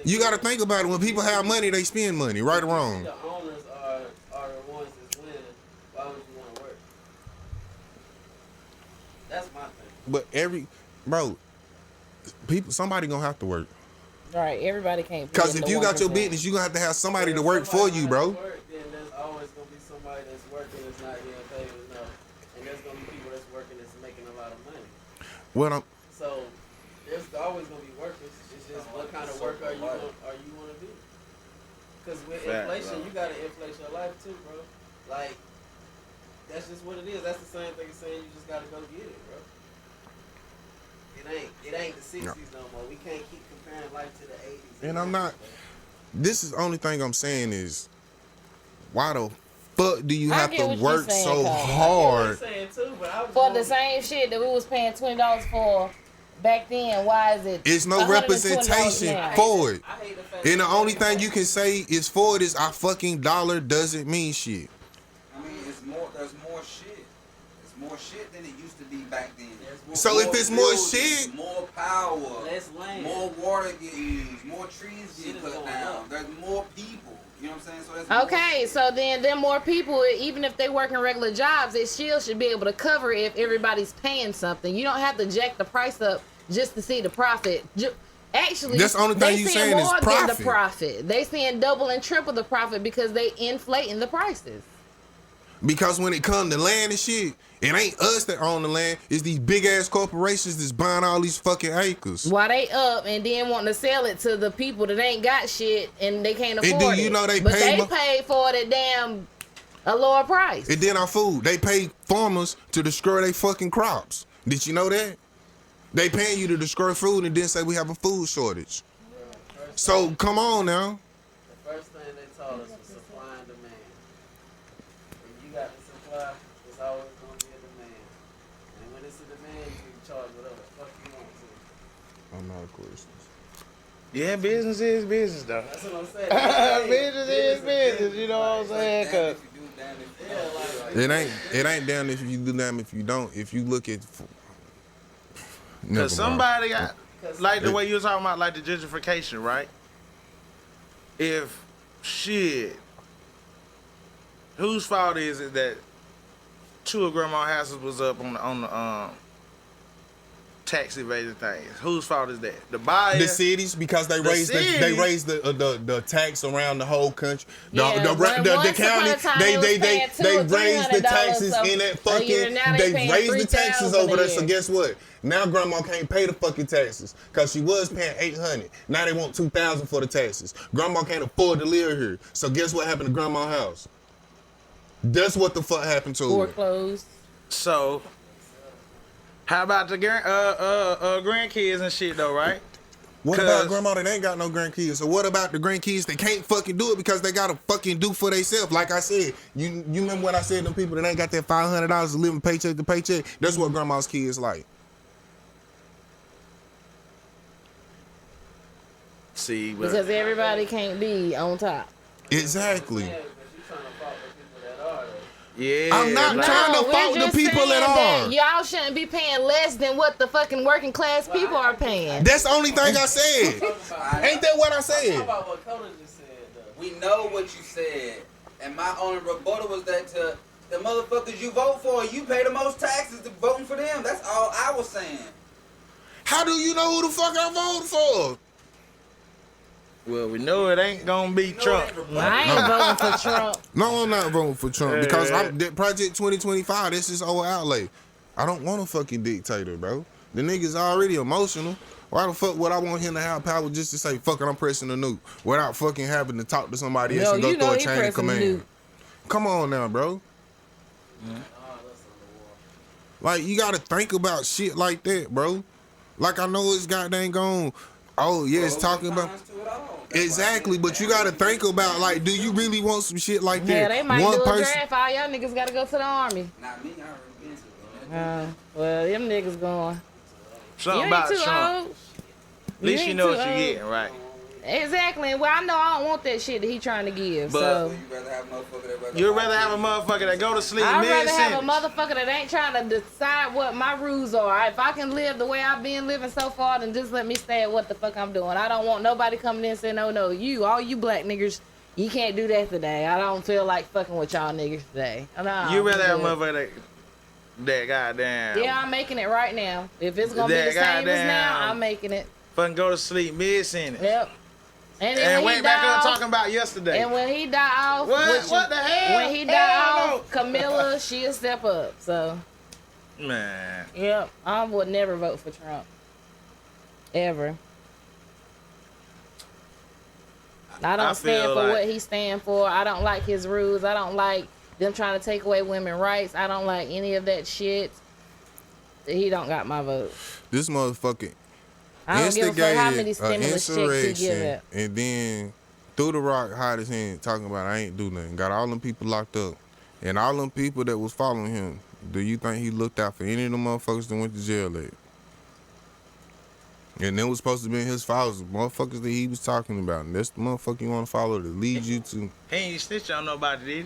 You got to think about it. When people have money, they spend money, right or wrong. The owners are the ones that's winning. Why would you want to work? That's my thing. But somebody gonna have to work. Right, everybody can't. Because if you got your business, you gonna have to have somebody to work for you, bro. Then there's always gonna be somebody that's working that's not getting paid enough, and there's gonna be people that's working that's making a lot of money. So there's always gonna be workers. It's just what kind of work are you want to do? Because with inflation, you gotta inflate your life too, bro. Like, that's just what it is. That's the same thing as saying you just gotta go get it, bro. It ain't the 60s no more. We can't keep comparing life to the 80s. And I'm not. This is the only thing I'm saying is, why the fuck do you have to work so hard for the same shit that we was paying $20 for back then? Why is it? It's no representation for it. And the only thing you can say is for it is our fucking dollar doesn't mean shit. I mean, there's more shit. It's more shit than it used to be back then. So if it's more shit, more power, less land, more water get used, more trees get cut down. There's more people. You know what I'm saying? So that's okay. So then more people, even if they work in regular jobs, it still should be able to cover it if everybody's paying something. You don't have to jack the price up just to see the profit. Actually, that's the only thing you saying is profit. The profit. They seeing double and triple the profit because they inflating the prices. Because when it comes to land and shit, it ain't us that own the land. It's these big ass corporations that's buying all these fucking acres. Why they up and then wanting to sell it to the people that ain't got shit and they can't afford it? And do you know they paid for it at a lower price. And then our food. They pay farmers to destroy their fucking crops. Did you know that? They paying you to destroy food and then say we have a food shortage. So come on now. The first thing they taught us was supply and demand. When you got the supply, it's always going to be a demand. And when it's a demand, you can charge whatever the fuck you want to. I'm not a question. Yeah, business is business, though. That's what I'm saying. Business is business, you know what I'm saying? Cause it ain't down if you do damn if you don't. If you look at, because somebody got, like the way you were talking about, like the gentrification, right? If shit, whose fault is it that two of grandma's houses was up on the tax evasion things? Whose fault is that? The buyer, the cities, because they raised the tax around the whole country. The county they raised the taxes in that fucking. They raised the taxes over there. So guess what? Now grandma can't pay the fucking taxes because she was paying $800. Now they want $2,000 for the taxes. Grandma can't afford to live here. So guess what happened to grandma's house? That's what the fuck happened to her. Foreclosed. So How about the grandkids and shit though, right? What about grandma that ain't got no grandkids? So what about the grandkids that can't fucking do it because they gotta fucking do for themselves? Like I said, you remember what I said? Them people that ain't got that $500 living paycheck to paycheck. That's what grandma's kids like. See, because everybody can't be on top. Exactly. Yeah, I'm not trying to fault the people that are. Y'all shouldn't be paying less than what the fucking working class people are paying. That's the only thing I said. Ain't that what I said? How about what Kota just said, though? We know what you said, and my only rebuttal was that to the motherfuckers you vote for, you pay the most taxes to voting for them. That's all I was saying. How do you know who the fuck I voted for? Well, we know it ain't gonna be Trump. I ain't voting for Trump. No, I'm not voting for Trump because Project 2025, this is our outlay. I don't want a fucking dictator, bro. The nigga's already emotional. Why the fuck would I want him to have power just to say, fuck it, I'm pressing the nuke without fucking having to talk to somebody else and go through a chain of command? Come on now, bro. Yeah. Like, you gotta think about shit like that, bro. Like, I know it's goddamn gone. Oh, yeah, it's talking about... Exactly, but you gotta think about, like, do you really want some shit like that? Yeah, they might do a draft. All y'all niggas gotta go to the army. Not me, I already been to it. Well, them niggas going. Something about Trump. At least you know what you're getting, right? Exactly. Well, I know I don't want that shit that he trying to give. But so you'd rather have a motherfucker that go to sleep I'd rather mid-sentence. have a motherfucker that ain't trying to decide what my rules are. If I can live the way I've been living so far, then just let me stay at what the fuck I'm doing. I don't want nobody coming in and saying, no, all you black niggers, you can't do that today. I don't feel like fucking with y'all niggers today. No, You rather have a motherfucker that goddamn. Yeah, I'm making it right now. If it's gonna be the same as now, I'm making it. Fucking go to sleep mid-sentence. Yep. And went back up talking about yesterday. And when he die off, what the hell? When he die off, Camilla, she'll step up. So, man, yep, I would never vote for Trump, ever. I don't stand for what he stand for. I don't like his rules. I don't like them trying to take away women's rights. I don't like any of that shit. He don't got my vote. This motherfucking I don't give a fuck how many stimulus checks he give it. And then threw the rock hot as hell talking about I ain't do nothing. Got all them people locked up. And all them people that was following him, do you think he looked out for any of them motherfuckers that went to jail at? And that was supposed to be his followers, motherfuckers that he was talking about. And that's the motherfucker you want to follow to lead you to. He ain't snitch on nobody, did he?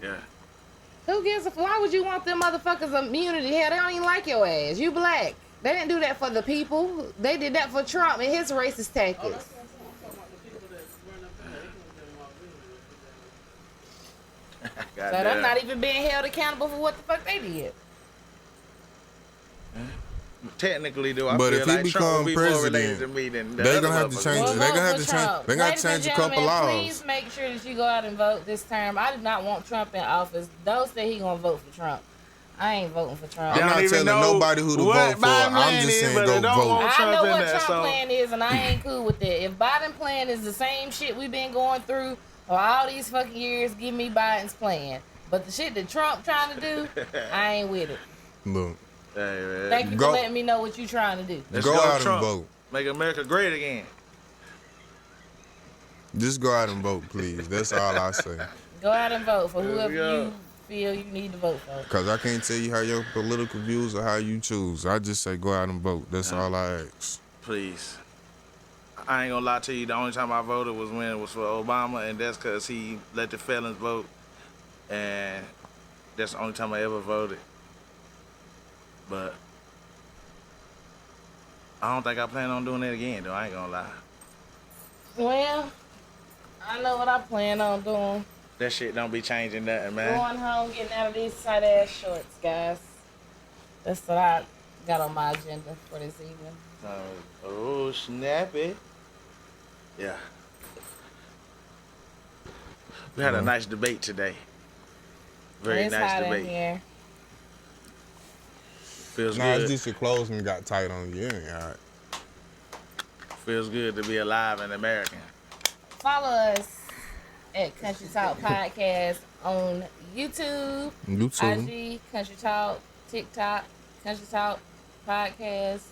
Yeah. Who gives a fuck? Why would you want them motherfuckers immunity? Hell, they don't even like your ass. You black. They didn't do that for the people. They did that for Trump and his racist tactics. So they're not even being held accountable for what the fuck they did. Technically, though, I but feel if he like become president, to me than they're gonna have to change it. They're gonna have to change. They're gonna have to change a couple laws. Please make sure that you go out and vote this term. I do not want Trump in office. Those say he gonna vote for Trump. I ain't voting for Trump. I'm not telling nobody who to vote for. I'm just saying go vote. I know what Trump plan is, and I ain't cool with that. If Biden plan is the same shit we've been going through for all these fucking years, give me Biden's plan. But the shit that Trump trying to do, I ain't with it. Look. Hey, thank you for letting me know what you trying to do. Let's go out and vote. Make America great again. Just go out and vote, please. That's all I say. Go out and vote for whoever you feel you need to vote for. Because I can't tell you how your political views or how you choose. I just say go out and vote. That's all I ask. Please. I ain't gonna lie to you. The only time I voted was when it was for Obama, and that's because he let the felons vote. And that's the only time I ever voted. But I don't think I plan on doing that again, though. I ain't gonna lie. Well, I know what I plan on doing. That shit don't be changing nothing, man. Going home, getting out of these tight ass shorts, guys. That's what I got on my agenda for this evening. Oh, snappy. Yeah. We had a nice debate today. Very nice debate. In here. Feels good. It's just your clothes and got tight on you. Ain't all right. Feels good to be alive and American. Follow us at Kuntry Talk Podcast on YouTube, IG, Kuntry Talk, TikTok, Kuntry Talk Podcast,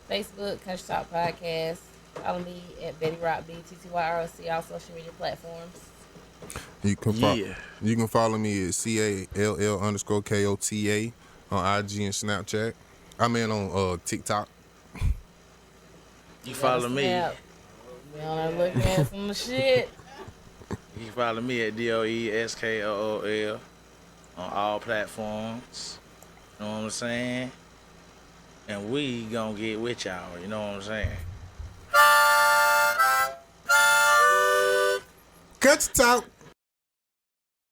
Facebook, Kuntry Talk Podcast. Follow me at Betty Rock B, TTYROC, all social media platforms. You can follow me at CALL_KOTA on IG and Snapchat. I mean on TikTok. You follow me. You know, looking at some shit. You can follow me at DOESKOOL on all platforms. You know what I'm saying? And we gonna get with y'all. You know what I'm saying? Kuntry Talk.